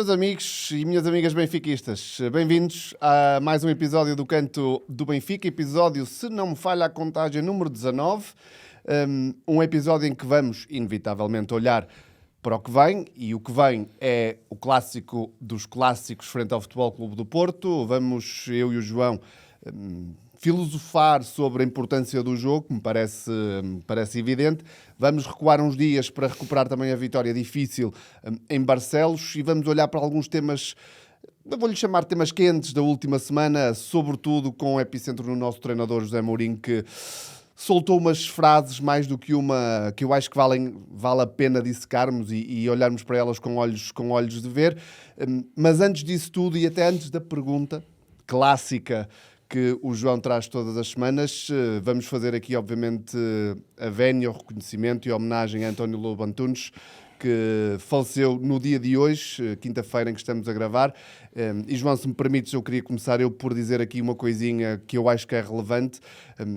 meus amigos e minhas amigas benfiquistas. Bem-vindos a mais um episódio do Canto do Benfica, episódio, se não me falha a contagem, número 19. Um episódio em que vamos, inevitavelmente, olhar para o que vem, e o que vem é o clássico dos clássicos frente ao Futebol Clube do Porto. Vamos, eu e o João, filosofar sobre a importância do jogo, que me parece evidente. Vamos recuar uns dias para recuperar também a vitória difícil em Barcelos e vamos olhar para alguns temas, eu vou-lhe chamar temas quentes da última semana, sobretudo com o epicentro no nosso treinador José Mourinho, que soltou umas frases mais do que uma que eu acho que vale a pena dissecarmos e olharmos para elas com olhos de ver. Mas antes disso tudo e até antes da pergunta clássica que o João traz todas as semanas, vamos fazer aqui, obviamente, a vénia, o reconhecimento e a homenagem a António Lobo Antunes, que faleceu no dia de hoje, quinta-feira em que estamos a gravar. E, João, se me permites, eu queria começar por dizer aqui uma coisinha que eu acho que é relevante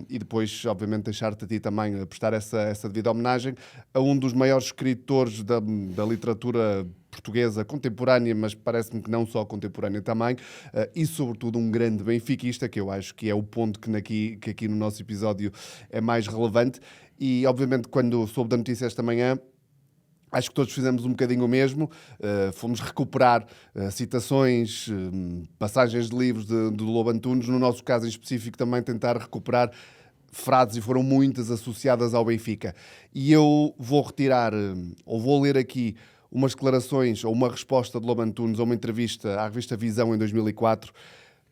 e depois, obviamente, deixar-te a ti também prestar essa devida homenagem a um dos maiores escritores da literatura portuguesa contemporânea, mas parece-me que não só contemporânea também, e sobretudo um grande benfiquista, que eu acho que é o ponto que aqui no nosso episódio é mais relevante. E, obviamente, quando soube da notícia esta manhã, acho que todos fizemos um bocadinho o mesmo, fomos recuperar citações, passagens de livros de Lobo Antunes, no nosso caso em específico também tentar recuperar frases, e foram muitas associadas ao Benfica. E eu vou retirar, ou vou ler aqui umas declarações ou uma resposta de Lobo Antunes a uma entrevista à revista Visão em 2004,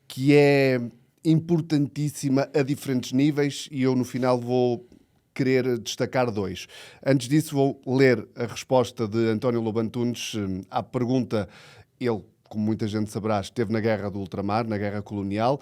que é importantíssima a diferentes níveis, e eu no final vou querer destacar dois. Antes disso, vou ler a resposta de António Lobo Antunes à pergunta. Ele, como muita gente saberá, esteve na Guerra do Ultramar, na Guerra Colonial,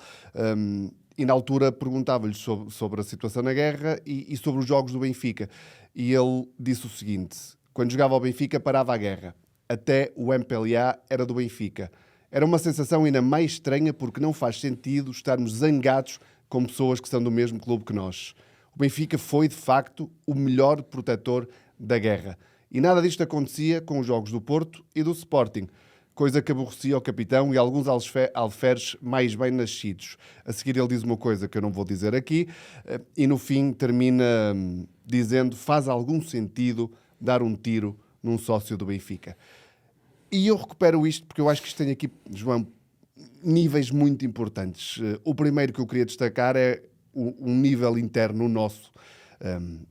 e na altura perguntava-lhe sobre a situação na guerra e sobre os jogos do Benfica. E ele disse o seguinte: quando jogava ao Benfica, parava a guerra. Até o MPLA era do Benfica. Era uma sensação ainda mais estranha porque não faz sentido estarmos zangados com pessoas que são do mesmo clube que nós. O Benfica foi, de facto, o melhor protetor da guerra. E nada disto acontecia com os jogos do Porto e do Sporting, coisa que aborrecia o capitão e alguns alferes mais bem nascidos. A seguir ele diz uma coisa que eu não vou dizer aqui, e no fim termina dizendo: faz algum sentido dar um tiro num sócio do Benfica. E eu recupero isto porque eu acho que isto tem aqui, João, níveis muito importantes. O primeiro que eu queria destacar é um nível interno nosso,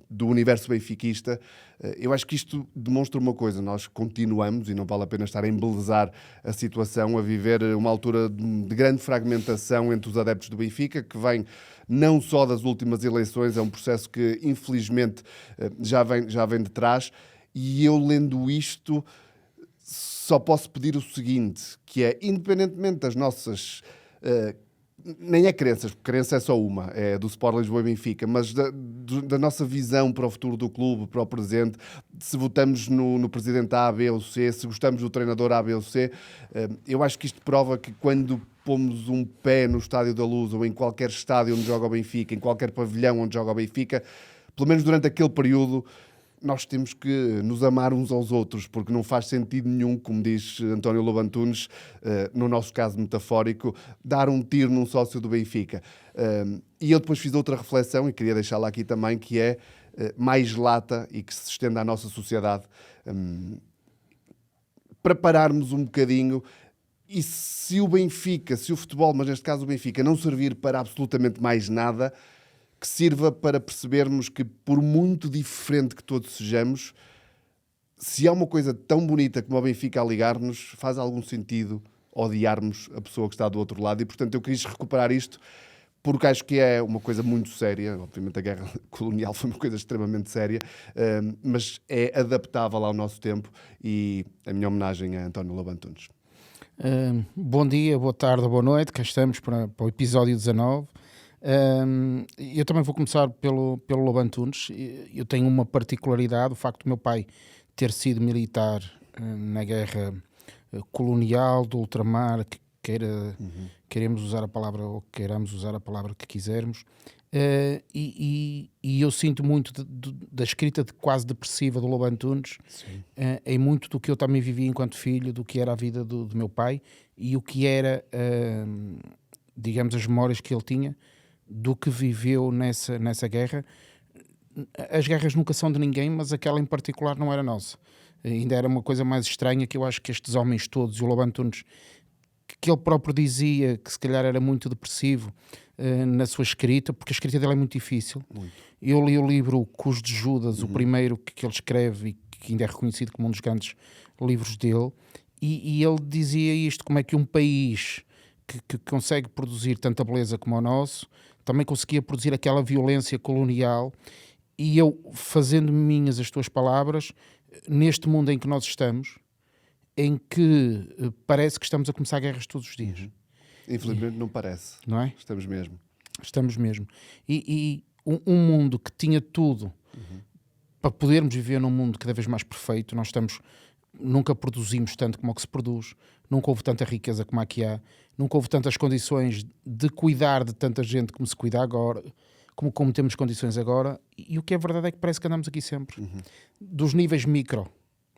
do universo benfiquista. Eu acho que isto demonstra uma coisa: nós continuamos, e não vale a pena estar a embelezar a situação, a viver uma altura de grande fragmentação entre os adeptos do Benfica, que vem não só das últimas eleições, é um processo que infelizmente já vem de trás, e eu lendo isto só posso pedir o seguinte, que é, independentemente das nossas nem é crenças, porque crença é só uma, é do Sport Lisboa e Benfica, mas da nossa visão para o futuro do clube, para o presente, se votamos no presidente A, B ou C, se gostamos do treinador A, B ou C, eu acho que isto prova que quando pomos um pé no Estádio da Luz ou em qualquer estádio onde joga o Benfica, em qualquer pavilhão onde joga o Benfica, pelo menos durante aquele período, nós temos que nos amar uns aos outros, porque não faz sentido nenhum, como diz António Lobo Antunes, no nosso caso metafórico, dar um tiro num sócio do Benfica. E eu depois fiz outra reflexão, e queria deixá-la aqui também, que é mais lata e que se estende à nossa sociedade, para pararmos um bocadinho. E se o Benfica, se o futebol, mas neste caso o Benfica, não servir para absolutamente mais nada, que sirva para percebermos que, por muito diferente que todos sejamos, se há uma coisa tão bonita como o Benfica a ligar-nos, faz algum sentido odiarmos a pessoa que está do outro lado. E, portanto, eu quis recuperar isto porque acho que é uma coisa muito séria. Obviamente a guerra colonial foi uma coisa extremamente séria, mas é adaptável ao nosso tempo, e a minha homenagem a António Lobo Antunes. Bom dia, boa tarde, boa noite. Cá estamos para o episódio 19. Eu também vou começar pelo Lobo Antunes. Eu tenho uma particularidade: o facto do meu pai ter sido militar na guerra colonial do ultramar, queiramos usar a palavra ou queiramos usar a palavra que quisermos, E eu sinto muito da escrita quase depressiva do Lobo Antunes, em muito do que eu também vivi enquanto filho, do que era a vida do meu pai e o que era, digamos, as memórias que ele tinha do que viveu nessa guerra. As guerras nunca são de ninguém, mas aquela em particular não era nossa. Ainda era uma coisa mais estranha, que eu acho que estes homens todos, e o Lobo Antunes, que ele próprio dizia que se calhar era muito depressivo na sua escrita, porque a escrita dele é muito difícil. Muito. Eu li o livro Cus de Judas, o primeiro que ele escreve e que ainda é reconhecido como um dos grandes livros dele, e ele dizia isto, como é que um país que consegue produzir tanta beleza como o nosso, também conseguia produzir aquela violência colonial. E eu, fazendo minhas as tuas palavras, neste mundo em que nós estamos, em que parece que estamos a começar guerras todos os dias. Infelizmente não parece. Não é? Estamos mesmo. Estamos mesmo. E um mundo que tinha tudo para podermos viver num mundo cada vez mais perfeito, nunca produzimos tanto como o que se produz, nunca houve tanta riqueza como a que há, nunca houve tantas condições de cuidar de tanta gente como se cuida agora, como temos condições agora, e o que é verdade é que parece que andamos aqui sempre. Dos níveis micro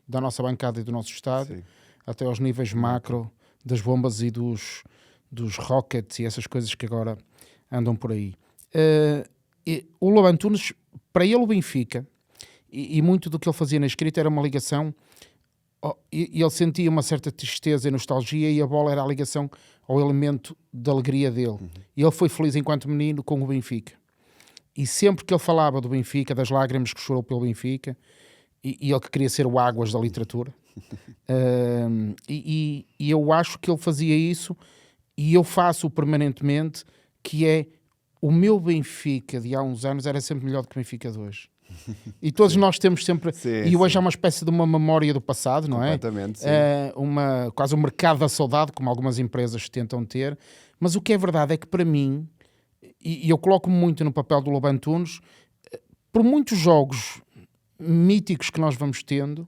da nossa bancada e do nosso Estado, sim, até aos níveis macro das bombas e dos rockets e essas coisas que agora andam por aí. O Lobo Antunes, para ele o Benfica, e muito do que ele fazia na escrita era uma ligação, e ele sentia uma certa tristeza e nostalgia, e a bola era a ligação ao elemento da alegria dele. E ele foi feliz enquanto menino com o Benfica. E sempre que ele falava do Benfica, das lágrimas que chorou pelo Benfica, e ele que queria ser o Águas da literatura, e eu acho que ele fazia isso, e eu faço permanentemente, que é o meu Benfica de há uns anos era sempre melhor do que o Benfica de hoje. E todos nós temos sempre... E hoje há uma espécie de uma memória do passado, não é? Completamente, sim. Quase um mercado da saudade, como algumas empresas tentam ter. Mas o que é verdade é que, para mim, e eu coloco-me muito no papel do Lobo Antunes, por muitos jogos míticos que nós vamos tendo,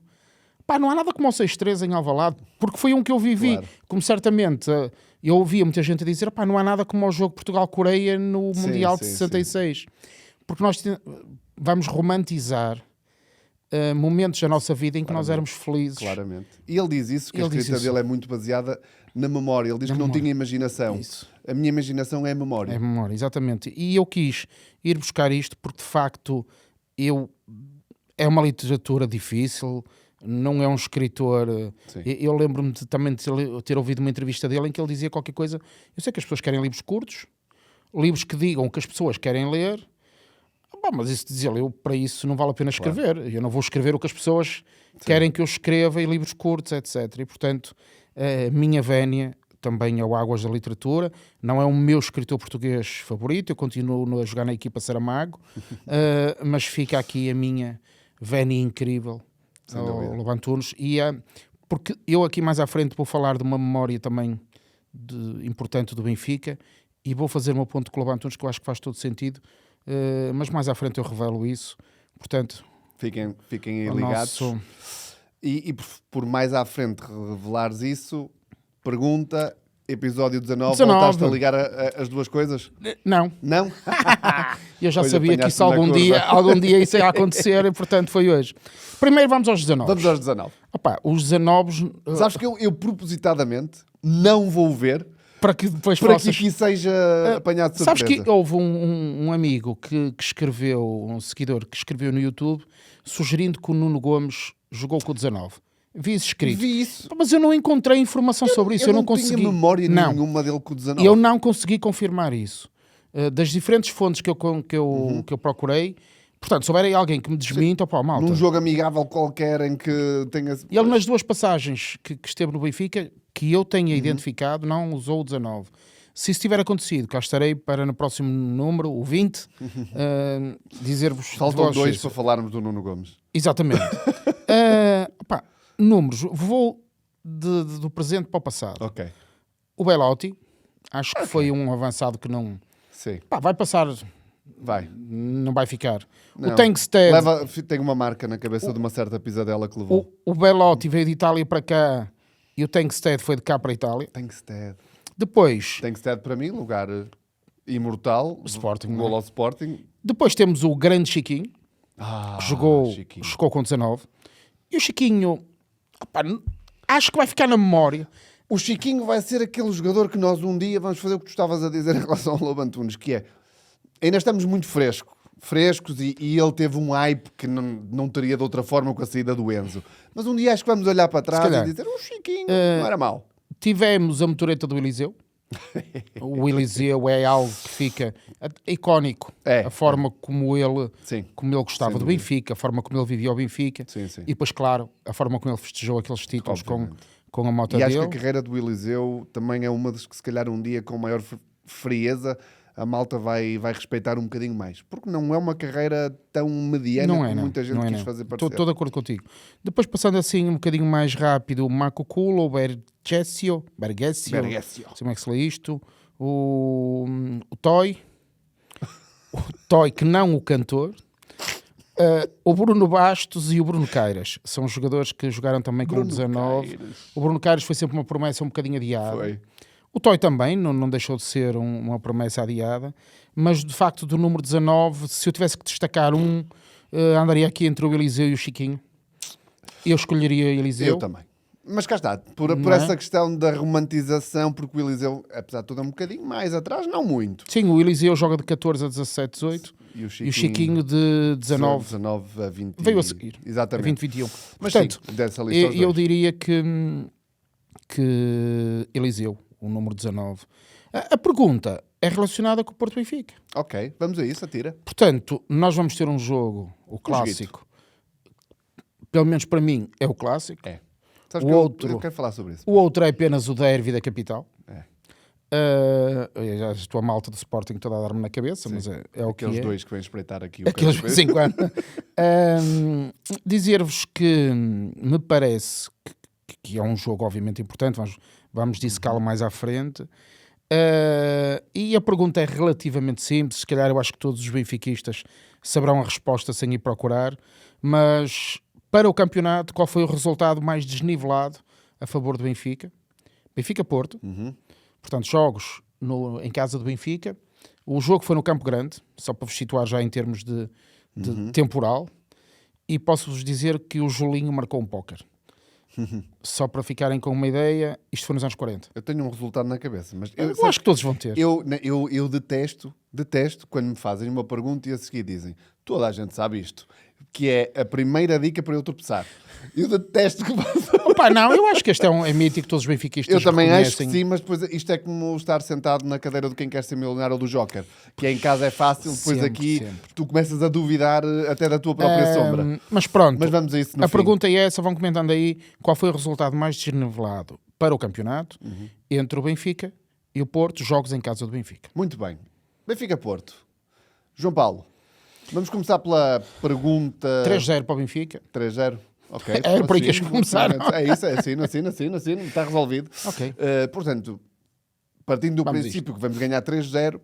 não há nada como o 6-3 em Alvalade, porque foi um que eu vivi. Claro. Como certamente eu ouvia muita gente a dizer, não há nada como o jogo Portugal-Coreia no Mundial de 66. Sim. Porque nós vamos romantizar momentos da nossa vida em que nós éramos felizes. Claramente. E ele diz isso, que a escrita dele é muito baseada na memória. Ele diz que não tinha imaginação. Isso. A minha imaginação é a memória. É a memória, exatamente. E eu quis ir buscar isto porque, de facto, é uma literatura difícil, não é um escritor... Eu lembro-me também de ter ouvido uma entrevista dele em que ele dizia qualquer coisa. Eu sei que as pessoas querem livros curtos, livros que digam o que as pessoas querem ler, mas isso dizia eu, para isso não vale a pena escrever. Claro. Eu não vou escrever o que as pessoas querem que eu escreva em livros curtos, etc. E, portanto, a minha vénia também é o Águas da literatura. Não é o meu escritor português favorito, eu continuo a jogar na equipa Saramago, mas fica aqui a minha vénia incrível ao Lobo Antunes. Porque eu aqui mais à frente vou falar de uma memória também importante do Benfica, e vou fazer o meu ponto com o Lobo Antunes, que eu acho que faz todo sentido. Mas mais à frente eu revelo isso, portanto fiquem aí ligados. E por mais à frente revelares isso, pergunta, episódio 19. Voltaste a ligar as duas coisas? Não. Não? Eu já sabia que isso algum dia isso ia acontecer, e portanto foi hoje. Primeiro vamos aos 19. Vamos aos 19. Os 19... Sabes que eu propositadamente não vou ver para que depois que aqui seja apanhado de surpresa. Sabes que houve um amigo que escreveu, um seguidor que escreveu no YouTube, sugerindo que o Nuno Gomes jogou com o 19. Vi isso escrito. Vi isso. Mas eu não encontrei informação sobre isso. Eu não consegui. Tinha memória nenhuma dele com o 19. Eu não consegui confirmar isso. Das diferentes fontes que eu procurei, portanto, se houver aí alguém que me desminta, malta. Num jogo amigável qualquer em que tenha... Ele nas duas passagens que esteve no Benfica, que eu tenha identificado, não usou o 19. Se isso tiver acontecido, cá estarei para no próximo número, o 20, dizer-vos... Faltam 2 para falarmos do Nuno Gomes. Exatamente. Números. Vou do presente para o passado. Ok. O Belotti, acho que foi um avançado que não... Sim. Vai passar... Vai. Não vai ficar. Não. O Tankstead... Tem uma marca na cabeça de uma certa pisadela que levou. O Belotti veio de Itália para cá e o Tankstead foi de cá para a Itália. Tankstead. Depois... Tankstead para mim, lugar Imortal. Sporting, não é? Gol ao Sporting. Depois temos o grande Chiquinho, jogou Chiquinho. com 19. E o Chiquinho, opá, acho que vai ficar na memória. O Chiquinho vai ser aquele jogador que nós um dia vamos fazer o que tu estavas a dizer em relação ao Lobo Antunes, que é, ainda estamos muito frescos e ele teve um hype que não teria de outra forma com a saída do Enzo. Mas um dia acho que vamos olhar para trás e dizer, o Chiquinho não era mau. Tivemos a motoreta do Eliseu. O Eliseu é algo que fica icónico. A forma como ele gostava do Benfica, a forma como ele vivia o Benfica. Sim, sim. E depois, claro, a forma como ele festejou aqueles títulos com a moto E dele. acho que a carreira do Eliseu também é uma das que se calhar um dia com maior frieza a malta vai respeitar um bocadinho mais. Porque não é uma carreira tão mediana como muita gente quis fazer parecer. Estou de acordo contigo. Depois, passando assim um bocadinho mais rápido, o Marco Culo, o Bergesio, não sei como é que se lê isto, o Toy, que não o cantor, o Bruno Bastos e o Bruno Queiras. São jogadores que jogaram também com o 19. O Bruno Queiras foi sempre uma promessa um bocadinho adiada. Foi. O Toy também não deixou de ser uma promessa adiada, mas de facto do número 19, se eu tivesse que destacar andaria aqui entre o Eliseu e o Chiquinho. Eu escolheria Eliseu. Eu também. Mas cá está, por essa questão da romantização, porque o Eliseu, apesar de tudo, é um bocadinho mais atrás, não muito. Sim, o Eliseu joga de 14 a 17, 18 e o Chiquinho de 19 a 20. Veio a seguir. Exatamente. A 20, 21. Mas portanto, sim, dessa lista eu diria que Eliseu, o número 19. A pergunta é relacionada com o Porto Benfica. Ok, vamos a isso, atira. Portanto, nós vamos ter um jogo, o clássico. Pelo menos para mim é o clássico. É. Sabes o que outro, eu quero falar sobre isso. O outro é apenas o derby da capital. É. Já estou a malta do Sporting toda a dar-me na cabeça, mas é o que é. Aqueles dois que vêm espreitar aqui o Aqueles de vez em quando. Dizer-vos que me parece que é um jogo obviamente importante, vamos dissecá-lo mais à frente. E a pergunta é relativamente simples, se calhar eu acho que todos os benfiquistas saberão a resposta sem ir procurar, mas para o campeonato, qual foi o resultado mais desnivelado a favor do Benfica? Benfica-Porto. Portanto, jogos em casa do Benfica. O jogo foi no Campo Grande, só para vos situar já em termos de temporal. E posso-vos dizer que o Julinho marcou um póquer. Só para ficarem com uma ideia, isto foi nos anos 40. Eu tenho um resultado na cabeça, mas eu acho que todos vão ter. Eu detesto quando me fazem uma pergunta e a seguir dizem toda a gente sabe isto, que é a primeira dica para eu tropeçar. Eu detesto que façam. Opa, não, eu acho que este é mítico, todos os benfiquistas Eu também reconhecem. acho que sim, mas depois isto é como estar sentado na cadeira do Quem Quer Ser Milionário ou do Joker, que em casa é fácil, depois aqui tu começas a duvidar até da tua própria sombra. Mas pronto, mas vamos a isso no fim. Pergunta é essa, vão comentando aí qual foi o resultado mais desnivelado para o campeonato entre o Benfica e o Porto, jogos em casa do Benfica. Muito bem. Benfica-Porto. João Paulo, vamos começar pela pergunta... 3-0 para o Benfica. 3-0. Ok. Era por aí que ias começar. É isso, assina, está resolvido. Ok. Portanto, partindo do princípio que vamos ganhar 3-0,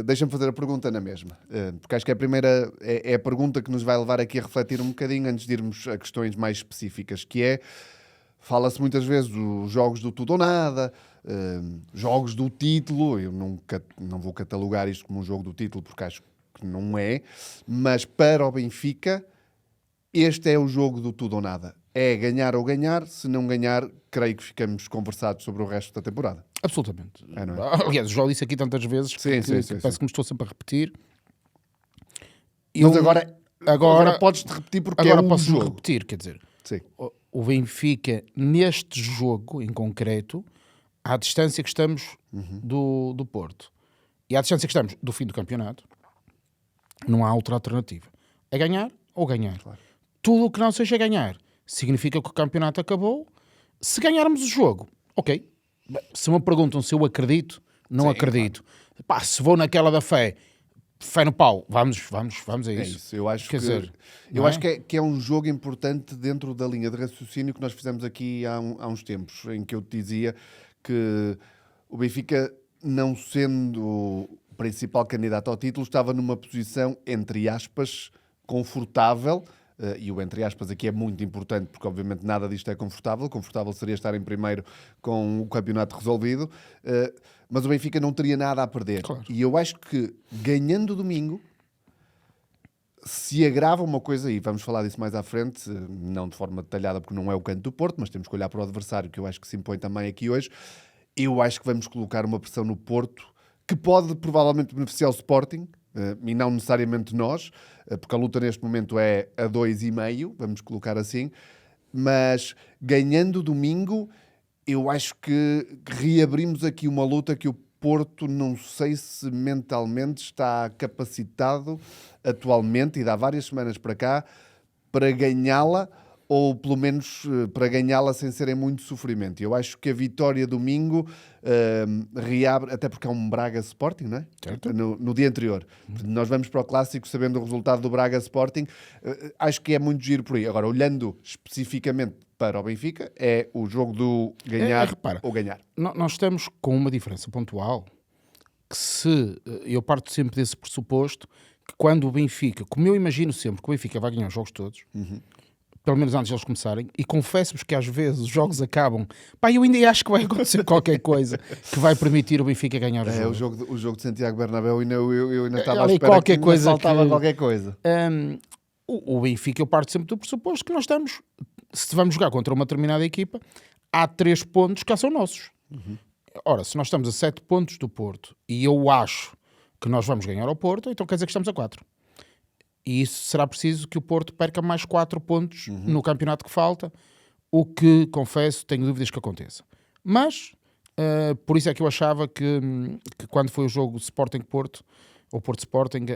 deixa-me fazer a pergunta na mesma. Porque acho que a primeira é a pergunta que nos vai levar aqui a refletir um bocadinho antes de irmos a questões mais específicas, que é, fala-se muitas vezes dos jogos do tudo ou nada, jogos do título. Eu não vou catalogar isto como um jogo do título porque acho que não é, mas para o Benfica este é o jogo do tudo ou nada. É ganhar ou ganhar. Se não ganhar, creio que ficamos conversados sobre o resto da temporada. Absolutamente. Não é? Aliás, já disse aqui tantas vezes que parece que me estou sempre a repetir. Mas agora podes-te repetir porque agora é um posso jogo. repetir, quer dizer, Sim. o Benfica, neste jogo em concreto, à distância que estamos do Porto e à distância que estamos do fim do campeonato, não há outra alternativa. É ganhar ou ganhar. Claro. Tudo o que não seja ganhar significa que o campeonato acabou. Se ganharmos o jogo, ok. Se me perguntam se eu acredito, não acredito. Claro. Pá, se vou naquela da fé no pau, vamos a isso. É isso. Eu acho acho que é um jogo importante dentro da linha de raciocínio que nós fizemos aqui há uns tempos, em que eu te dizia que o Benfica, não sendo o principal candidato ao título, estava numa posição, entre aspas, confortável, e o entre aspas aqui é muito importante, porque obviamente nada disto é confortável. Confortável seria estar em primeiro com o campeonato resolvido, mas o Benfica não teria nada a perder. Claro. E eu acho que ganhando domingo se agrava uma coisa, e vamos falar disso mais à frente, não de forma detalhada porque não é o canto do Porto, mas temos que olhar para o adversário, que eu acho que se impõe também aqui hoje. Eu acho que vamos colocar uma pressão no Porto que pode provavelmente beneficiar o Sporting, e não necessariamente nós, porque a luta neste momento é a 2,5, vamos colocar assim, mas ganhando domingo, eu acho que reabrimos aqui uma luta que o Porto não sei se mentalmente está capacitado atualmente, e dá várias semanas para cá, para ganhá-la, ou pelo menos para ganhá-la sem serem muito sofrimento. Eu acho que a vitória domingo reabre, até porque é um Braga Sporting, não é? Certo. No dia anterior. Nós vamos para o Clássico sabendo o resultado do Braga Sporting. Acho que é muito giro por aí. Agora, olhando especificamente para o Benfica, é o jogo do ganhar repara, ou ganhar. Nós estamos com uma diferença pontual que eu parto sempre desse pressuposto que quando o Benfica, como eu imagino sempre que o Benfica vai ganhar os jogos todos, pelo menos antes de eles começarem, e confesso-vos que às vezes os jogos acabam, eu ainda acho que vai acontecer qualquer coisa que vai permitir o Benfica ganhar o jogo. O jogo de Santiago Bernabéu, eu ainda estava à Ali espera qualquer que coisa faltava que- qualquer coisa. O Benfica, eu parto sempre do pressuposto que nós estamos, se vamos jogar contra uma determinada equipa, há 3 pontos que são nossos. Ora, se nós estamos a 7 pontos do Porto e eu acho que nós vamos ganhar ao Porto, então quer dizer que estamos a 4. E isso será preciso que o Porto perca mais 4 pontos no campeonato que falta, o que, confesso, tenho dúvidas que aconteça. Mas, por isso é que eu achava que quando foi o jogo Sporting-Porto, ou Porto-Sporting,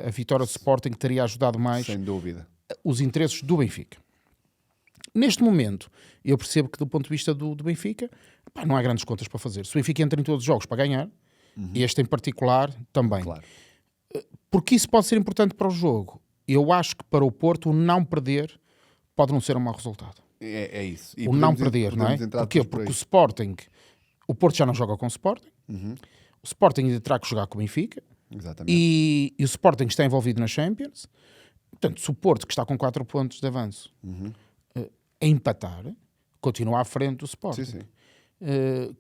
a vitória do Sporting teria ajudado mais Sem dúvida. os interesses do Benfica. Neste momento, eu percebo que do ponto de vista do Benfica, não há grandes contas para fazer. Se o Benfica entra em todos os jogos para ganhar, e este em particular também. Claro. Porque isso pode ser importante para o jogo. Eu acho que para o Porto, o não perder pode não ser um mau resultado. É isso. E O não podemos perder, não é? entrar Porquê? depois por Porque aí. o Sporting, o Porto já não joga com o Sporting, o Sporting ainda terá que jogar com o Benfica, Exatamente. e o Sporting está envolvido na Champions. Portanto, se o Porto, que está com 4 pontos de avanço, a empatar, continua à frente do Sporting. Sim.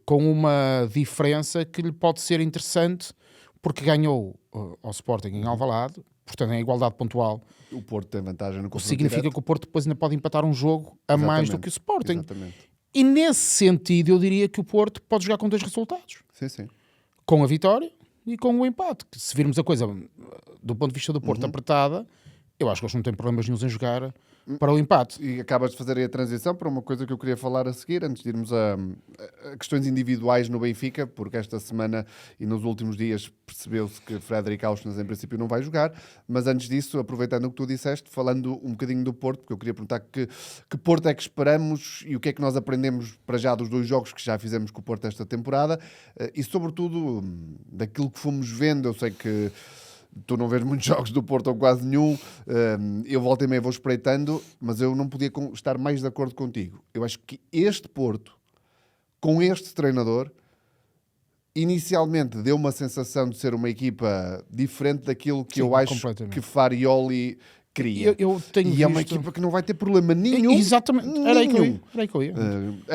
Com uma diferença que lhe pode ser interessante, porque ganhou ao Sporting em Alvalade, portanto, em igualdade pontual. O Porto tem vantagem no confronto Significa direto. que o Porto depois ainda pode empatar um jogo a mais do que o Sporting. Exatamente. E nesse sentido, eu diria que o Porto pode jogar com 2 resultados. Sim. Com a vitória e com o empate. Que se virmos a coisa do ponto de vista do Porto apertada, eu acho que eles não têm problemas nenhum em jogar para o empate. E acabas de fazer aí a transição para uma coisa que eu queria falar a seguir, antes de irmos a questões individuais no Benfica, porque esta semana e nos últimos dias percebeu-se que Frederic Auschwitz em princípio não vai jogar, mas antes disso, aproveitando o que tu disseste, falando um bocadinho do Porto, porque eu queria perguntar que Porto é que esperamos e o que é que nós aprendemos para já dos 2 jogos que já fizemos com o Porto esta temporada, e sobretudo daquilo que fomos vendo. Eu sei que tu não vês muitos jogos do Porto ou quase nenhum, eu volta e meia vou espreitando, mas eu não podia estar mais de acordo contigo. Eu acho que este Porto, com este treinador, inicialmente deu uma sensação de ser uma equipa diferente daquilo que Sim, eu acho completamente. que Farioli queria. Eu tenho E é uma visto- equipa que não vai ter problema nenhum. Exatamente. Era aí que eu nenhum, ia. Era aí que eu ia.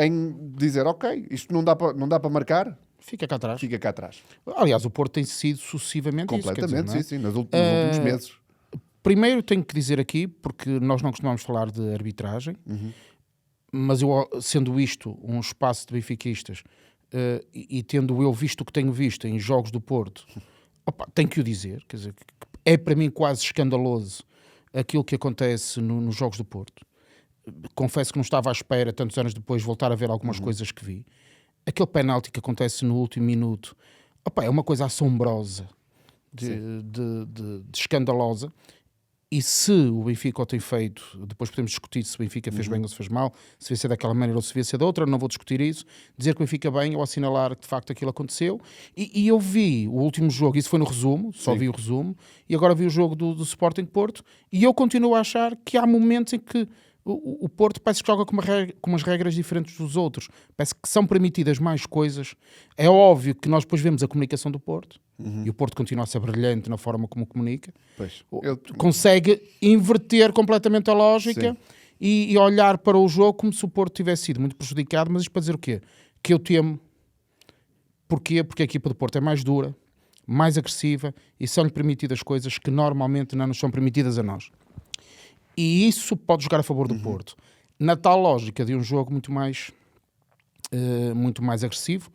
em dizer, ok, isto não dá para marcar, Fica cá atrás. fica cá atrás. Aliás, o Porto tem sido sucessivamente isso. quer dizer, Completamente, não é? sim, nos últimos meses. Primeiro tenho que dizer aqui, porque nós não costumamos falar de arbitragem, mas eu, sendo isto um espaço de benfiquistas, e tendo eu visto o que tenho visto em jogos do Porto, tenho que o dizer, quer dizer, que é para mim quase escandaloso aquilo que acontece nos jogos do Porto. Confesso que não estava à espera, tantos anos depois, voltar a ver algumas coisas que vi. Aquele penalti que acontece no último minuto, é uma coisa assombrosa, de escandalosa. E se o Benfica o tem feito, depois podemos discutir se o Benfica fez bem ou se fez mal, se devia ser daquela maneira ou se devia ser da outra, não vou discutir isso. Dizer que o Benfica bem ou assinalar que de facto aquilo aconteceu. E eu vi o último jogo, isso foi no resumo, só vi o resumo, e agora vi o jogo do Sporting Porto, e eu continuo a achar que há momentos em que O Porto parece que joga com umas regras diferentes dos outros. Parece que são permitidas mais coisas. É óbvio que nós depois vemos a comunicação do Porto e o Porto continua a ser brilhante na forma como comunica. Pois. Consegue inverter completamente a lógica e olhar para o jogo como se o Porto tivesse sido muito prejudicado. Mas isto para dizer o quê? Que eu temo. Porquê? Porque a equipa do Porto é mais dura, mais agressiva e são-lhe permitidas coisas que normalmente não nos são permitidas a nós. E isso pode jogar a favor do Porto. Na tal lógica de um jogo muito mais agressivo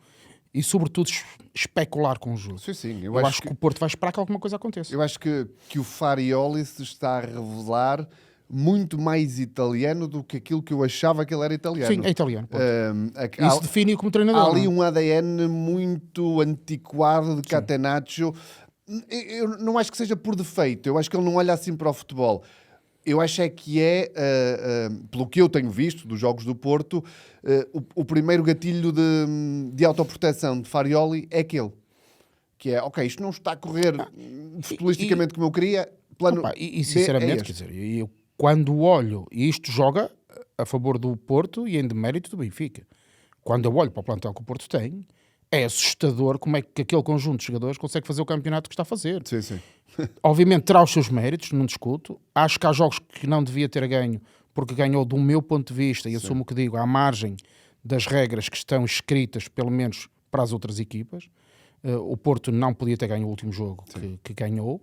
e, sobretudo, especular com o jogo. Sim. Eu acho que o Porto vai esperar que alguma coisa aconteça. Eu acho que o Farioli se está a revelar muito mais italiano do que aquilo que eu achava que ele era italiano. Sim, é italiano. Isso Isso define-o como treinador. Há ali não? um ADN muito antiquado de Catenaccio. Eu não acho que seja por defeito. Eu acho que ele não olha assim para o futebol. Eu acho é que pelo que eu tenho visto dos jogos do Porto, o primeiro gatilho de autoproteção de Farioli é aquele. Que é, ok, isto não está a correr futbolisticamente como eu queria. Plano E sinceramente, quer dizer, eu quando olho, e isto joga a favor do Porto e em demérito do Benfica. Quando eu olho para o plantel que o Porto tem, é assustador como é que aquele conjunto de jogadores consegue fazer o campeonato que está a fazer. Sim. Obviamente terá os seus méritos, não discuto. Acho que há jogos que não devia ter ganho, porque ganhou do meu ponto de vista, e assumo o que digo, à margem das regras que estão escritas, pelo menos para as outras equipas. O Porto não podia ter ganho o último jogo que ganhou.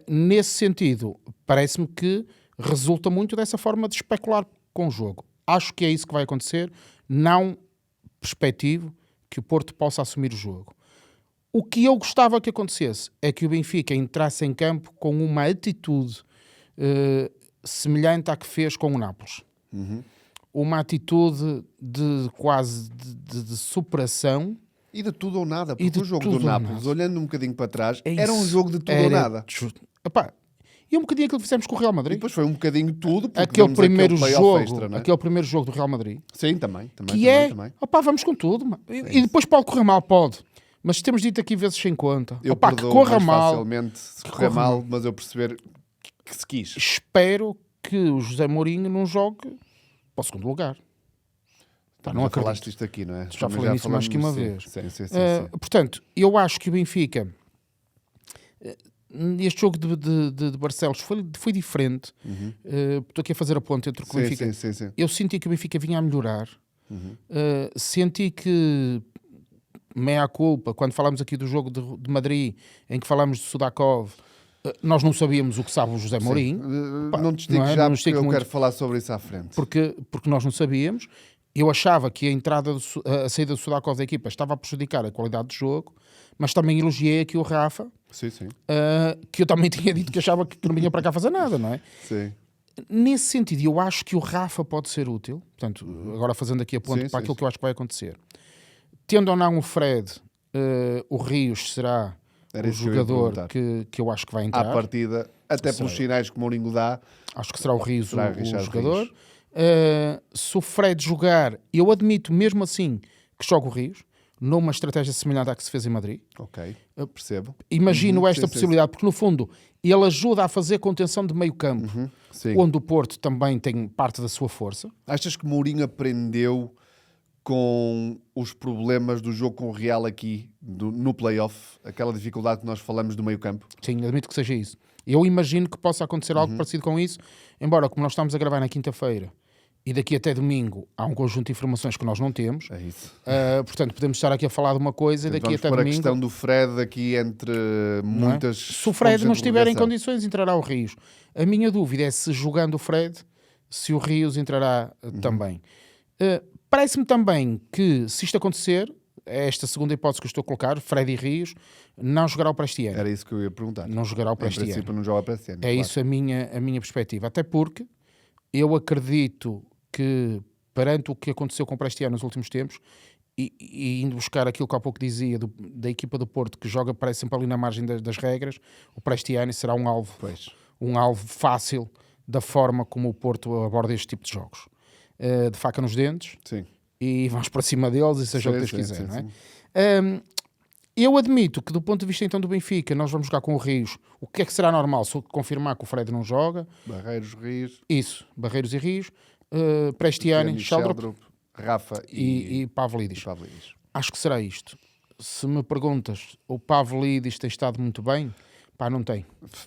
Nesse sentido, parece-me que resulta muito dessa forma de especular com o jogo. Acho que é isso que vai acontecer. Não perspectivo que o Porto possa assumir o jogo. O que eu gostava que acontecesse é que o Benfica entrasse em campo com uma atitude semelhante à que fez com o Nápoles. Uma atitude de quase de superação. E de tudo ou nada, porque o jogo do Nápoles, olhando um bocadinho para trás, era um jogo de tudo ou nada. E um bocadinho aquilo que fizemos com o Real Madrid. E depois foi um bocadinho tudo, porque aquele primeiro jogo, extra, não é? aquele primeiro jogo do Real Madrid. Sim, também. Vamos com tudo. E depois pode correr mal, pode. Mas temos dito aqui vezes sem conta. Eu que corra mais mal. Facilmente se correr mal, mas eu perceber que se quis. Espero que o José Mourinho não jogue para o segundo lugar. Não acredito. Falaste isto aqui, não é? Já falei nisso mais que uma vez. Sim. Portanto, eu acho que o Benfica, este jogo de Barcelos foi diferente. Estou aqui a fazer a ponte entre o que o Benfica. Sim. Eu senti que o Benfica vinha a melhorar. Senti que, meia culpa, quando falámos aqui do jogo de Madrid, em que falámos de Sudakov, nós não sabíamos o que sabe o José Mourinho. Não te estico já, porque eu quero falar sobre isso à frente. Porque nós não sabíamos. Eu achava que a saída do Sudakov da equipa estava a prejudicar a qualidade do jogo, mas também elogiei aqui o Rafa, que eu também tinha dito que achava que não vinha para cá fazer nada, não é? Sim. Nesse sentido, eu acho que o Rafa pode ser útil, portanto, agora fazendo aqui a ponte para aquilo que eu acho que vai acontecer. Tendo ou não o Fred, o Rios será o jogador que eu acho que vai entrar. À partida, até pelos sinais que o Mourinho dá. Acho que será o Rios o jogador. Se o Fred jogar, eu admito mesmo assim que joga o Rios, numa estratégia semelhante à que se fez em Madrid. Ok, percebo. Imagino esta possibilidade, porque no fundo ele ajuda a fazer contenção de meio campo, onde o Porto também tem parte da sua força. Achas que Mourinho aprendeu com os problemas do jogo com o Real aqui, no play-off, aquela dificuldade que nós falamos do meio campo? Sim, admito que seja isso. Eu imagino que possa acontecer algo parecido com isso, embora, como nós estamos a gravar na quinta-feira, e daqui até domingo há um conjunto de informações que nós não temos. É isso. Portanto, podemos estar aqui a falar de uma coisa e daqui até domingo... a questão do Fred aqui entre muitas... Se o Fred não estiver em condições, entrará o Rios. A minha dúvida é se jogando o Fred, se o Rios entrará também. Parece-me também que, se isto acontecer, esta segunda hipótese que eu estou a colocar, Fred e Rios, não jogará o Prestiano. Era isso que eu ia perguntar. Não jogará o Prestiano. Em princípio não joga o Prestiano. É isso a minha perspectiva. Até porque eu acredito que, perante o que aconteceu com o Prestiano nos últimos tempos, e indo buscar aquilo que há pouco dizia da equipa do Porto, que joga, parece sempre ali na margem das regras, o Prestiano será um alvo, um alvo fácil da forma como o Porto aborda este tipo de jogos. De faca nos dentes, e vamos para cima deles e seja o que Deus quiser, não é? Eu admito que, do ponto de vista então do Benfica, nós vamos jogar com o Rios. O que é que será normal? Se eu confirmar que o Fred não joga. Barreiros, Rios. Isso, Barreiros e Rios. Prestiani, Sheldrup Rafa e Pavlidis. Acho que será isto. Se me perguntas, o Pavlidis tem estado muito bem? Pá, não tem.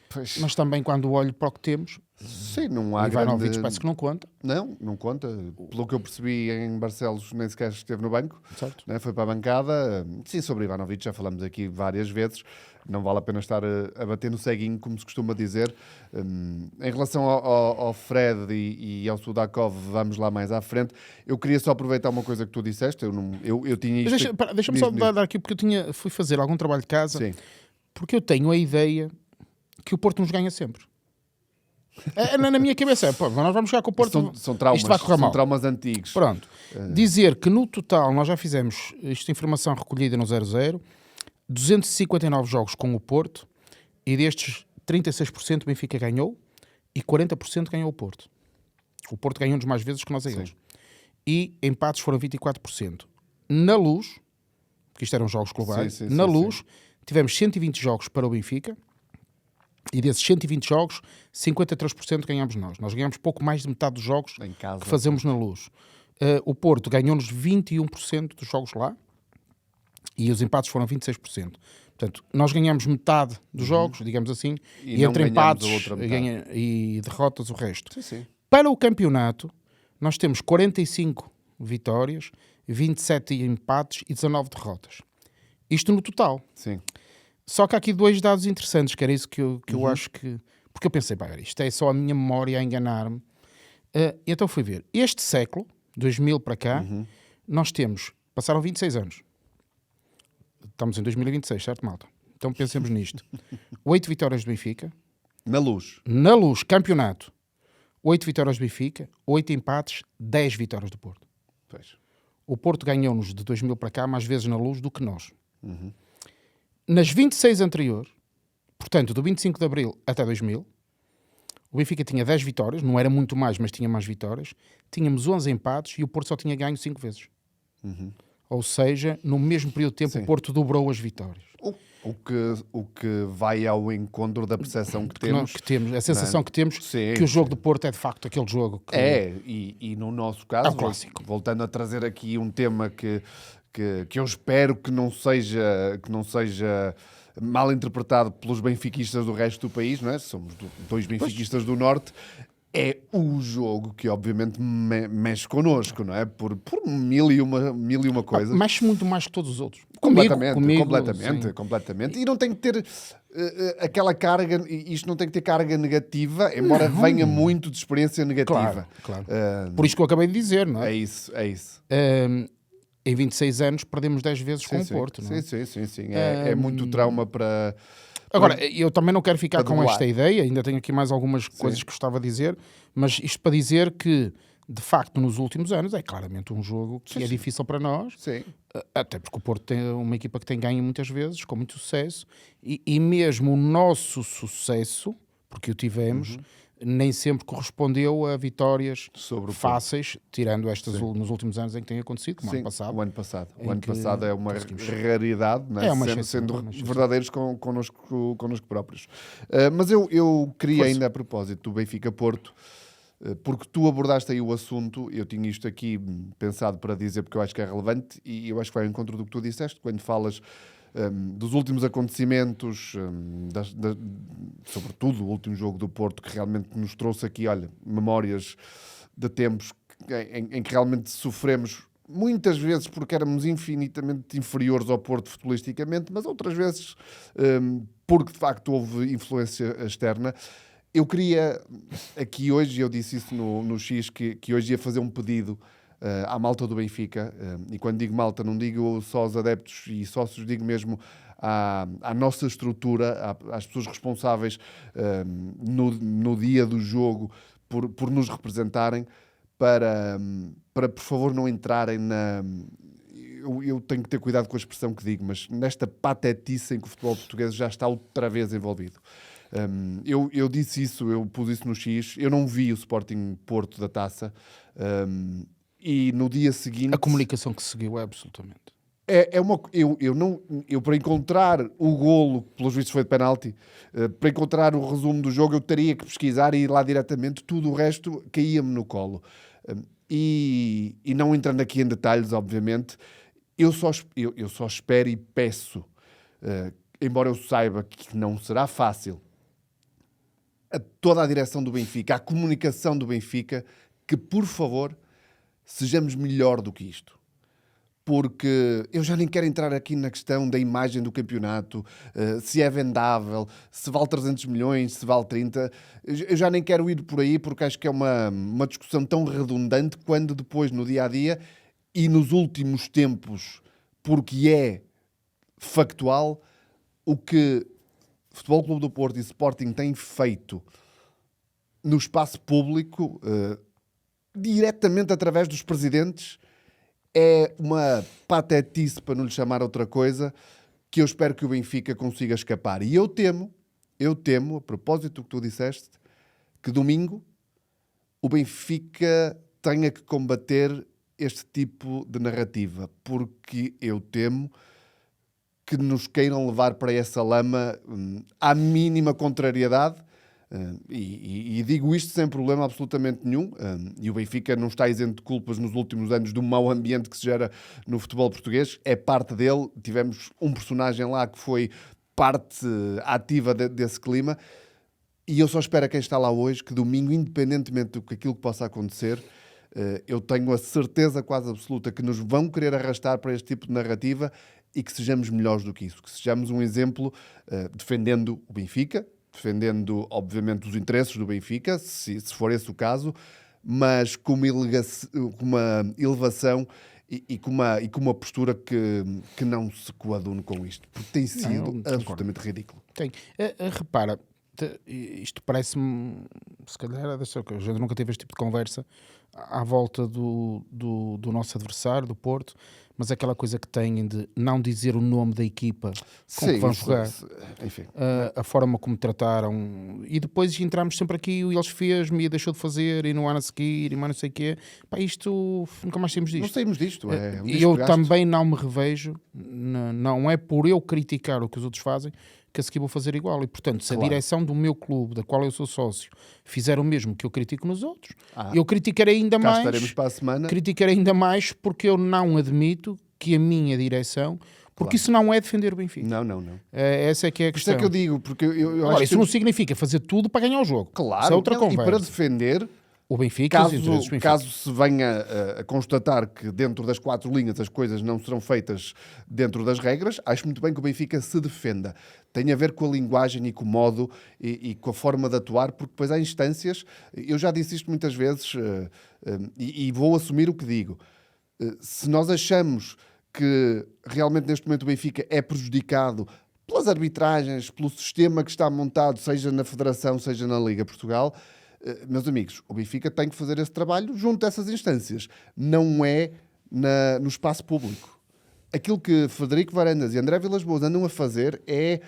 Pois. Mas também quando olho para o que temos, Sim, não há Ivanovic grande... parece que não conta. Não conta. Pelo que eu percebi em Barcelos, nem sequer esteve no banco. Certo. Né? Foi para a bancada. Sim, sobre Ivanovic já falamos aqui várias vezes. Não vale a pena estar a bater no ceguinho, como se costuma dizer. Em relação ao Fred e ao Sudakov, vamos lá mais à frente. Eu queria só aproveitar uma coisa que tu disseste. Eu tinha isto... Deixa-me só dar aqui, porque eu fui fazer algum trabalho de casa. Sim. Porque eu tenho a ideia que o Porto nos ganha sempre. Na minha cabeça, pô, nós vamos jogar com o Porto. São traumas, isto vai correr mal. são traumas antigos. Pronto. Dizer que no total nós já fizemos, isto é informação recolhida no 00, 259 jogos com o Porto e destes 36% o Benfica ganhou e 40% ganhou o Porto. O Porto ganhou-nos mais vezes que nós a eles. E empates foram 24%. Na Luz, porque isto eram jogos globais, na Luz tivemos 120 jogos para o Benfica e desses 120 jogos, 53% ganhamos nós. Nós ganhamos pouco mais de metade dos jogos em casa, que fazemos na Luz. O Porto ganhou-nos 21% dos jogos lá e os empates foram 26%. Portanto, nós ganhamos metade dos jogos, digamos assim, e entre empates e derrotas o resto. Sim. Para o campeonato, nós temos 45 vitórias, 27 empates e 19 derrotas. Isto no total. Sim. Só que há aqui dois dados interessantes, que era isso que eu acho que... Porque eu pensei, isto é só a minha memória a enganar-me. Então fui ver. Este século, 2000 para cá, nós temos... Passaram 26 anos. Estamos em 2026, certo, malta? Então pensemos nisto. 8 vitórias do Benfica. Na Luz. Na Luz, campeonato. 8 vitórias do Benfica, 8 empates, 10 vitórias do Porto. Pois. O Porto ganhou-nos de 2000 para cá mais vezes na Luz do que nós. Nas 26 anteriores, portanto, do 25 de Abril até 2000, o Benfica tinha 10 vitórias, não era muito mais, mas tinha mais vitórias. Tínhamos 11 empates e o Porto só tinha ganho 5 vezes. Ou seja, no mesmo período de tempo, o Porto dobrou as vitórias. O que vai ao encontro da percepção que temos. A sensação que temos que o jogo do Porto é de facto aquele jogo que... E no nosso caso, é um clássico. Voltando a trazer aqui um tema que eu espero que não seja mal interpretado pelos benfiquistas do resto do país, não é? Somos dois benfiquistas do Norte. É o jogo que obviamente mexe connosco, não é? Por mil e uma coisas. Mexe muito mais que todos os outros. Completamente. E não tem que ter aquela carga, isto não tem que ter carga negativa, embora venha muito de experiência negativa. Claro. Por isto que eu acabei de dizer, não é? É isso. Em 26 anos perdemos 10 vezes com o Porto, não é? Sim. É muito trauma para... Agora, eu também não quero ficar com esta ideia, ainda tenho aqui mais algumas coisas que gostava de dizer, mas isto para dizer que, de facto, nos últimos anos é claramente um jogo que é difícil para nós, até porque o Porto tem uma equipa que tem ganho muitas vezes, com muito sucesso, e mesmo o nosso sucesso, porque o tivemos, nem sempre correspondeu a vitórias fáceis, tirando estas nos últimos anos em que tem acontecido, como o ano passado. O ano passado é uma raridade, não é? Sendo verdadeiros connosco próprios. Mas eu queria ainda, a propósito do Benfica-Porto, porque tu abordaste aí o assunto, eu tinha isto aqui pensado para dizer, porque eu acho que é relevante, e eu acho que vai ao encontro do que tu disseste, quando falas dos últimos acontecimentos, sobretudo o último jogo do Porto, que realmente nos trouxe aqui, memórias de tempos em que realmente sofremos, muitas vezes porque éramos infinitamente inferiores ao Porto futbolisticamente, mas outras vezes porque de facto houve influência externa. Eu queria aqui hoje, eu disse isso no X, que hoje ia fazer um pedido à malta do Benfica, e quando digo malta não digo só aos adeptos e sócios, digo mesmo à nossa estrutura, às pessoas responsáveis no dia do jogo por nos representarem, para por favor não entrarem eu tenho que ter cuidado com a expressão que digo, mas nesta patetice em que o futebol português já está outra vez envolvido. Eu disse isso, eu pus isso no X, eu não vi o Sporting Porto da Taça, e no dia seguinte... A comunicação que seguiu é absolutamente... Eu para encontrar o golo, pelos vistos foi de penalti, para encontrar o resumo do jogo, eu teria que pesquisar e ir lá diretamente. Tudo o resto caía-me no colo. E não entrando aqui em detalhes, obviamente, eu só espero e peço, embora eu saiba que não será fácil, a toda a direção do Benfica, a comunicação do Benfica, que, por favor, sejamos melhor do que isto. Porque eu já nem quero entrar aqui na questão da imagem do campeonato, se é vendável, se vale 300 milhões, se vale 30. Eu já nem quero ir por aí, porque acho que é uma discussão tão redundante quando depois, no dia-a-dia e nos últimos tempos, porque é factual, o que Futebol Clube do Porto e Sporting têm feito no espaço público, diretamente através dos presidentes, é uma patetice, para não lhe chamar outra coisa, que eu espero que o Benfica consiga escapar. E eu temo, a propósito do que tu disseste, que domingo o Benfica tenha que combater este tipo de narrativa, porque eu temo que nos queiram levar para essa lama à mínima contrariedade. E digo isto sem problema absolutamente nenhum, e o Benfica não está isento de culpas nos últimos anos do mau ambiente que se gera no futebol português, é parte dele. Tivemos um personagem lá que foi parte ativa desse clima, e eu só espero a quem está lá hoje que domingo, independentemente do que aquilo que possa acontecer, eu tenho a certeza quase absoluta que nos vão querer arrastar para este tipo de narrativa e que sejamos melhores do que isso, que sejamos um exemplo defendendo o Benfica, defendendo, obviamente, os interesses do Benfica, se for esse o caso, mas com uma elevação e com uma postura que não se coadune com isto, porque tem sido absolutamente ridículo. Tem. Repara, isto parece-me, se calhar, a gente nunca teve este tipo de conversa à volta do nosso adversário, do Porto, mas aquela coisa que têm de não dizer o nome da equipa com que vão jogar, enfim. A forma como trataram, e depois entramos sempre aqui, eles fez-me e deixou de fazer, e no ano a seguir, e mais não sei o quê. Pá, isto, nunca mais saímos disto. Não saímos disto. E eu também não me revejo, não é por eu criticar o que os outros fazem, que a seguir vou fazer igual. E, portanto, se a direção do meu clube, da qual eu sou sócio, fizer o mesmo que eu critico nos outros, eu criticarei ainda mais. Estaremos para a semana. Criticarei ainda mais porque eu não admito que a minha direção... Porque isso não é defender o Benfica. Não. Essa é que é a questão. Isso é que eu digo, porque eu Agora, acho isso não significa fazer tudo para ganhar o jogo. Claro, isso é outra conversa. E para defender... O Benfica, caso se venha a constatar que dentro das 4 linhas as coisas não serão feitas dentro das regras, acho muito bem que o Benfica se defenda. Tem a ver com a linguagem e com o modo e com a forma de atuar, porque depois há instâncias, eu já disse isto muitas vezes e vou assumir o que digo. Se nós achamos que realmente neste momento o Benfica é prejudicado pelas arbitragens, pelo sistema que está montado, seja na Federação, seja na Liga Portugal... meus amigos, o Benfica tem que fazer esse trabalho junto a essas instâncias. Não é no espaço público. Aquilo que Frederico Varandas e André Vilas-Boas andam a fazer é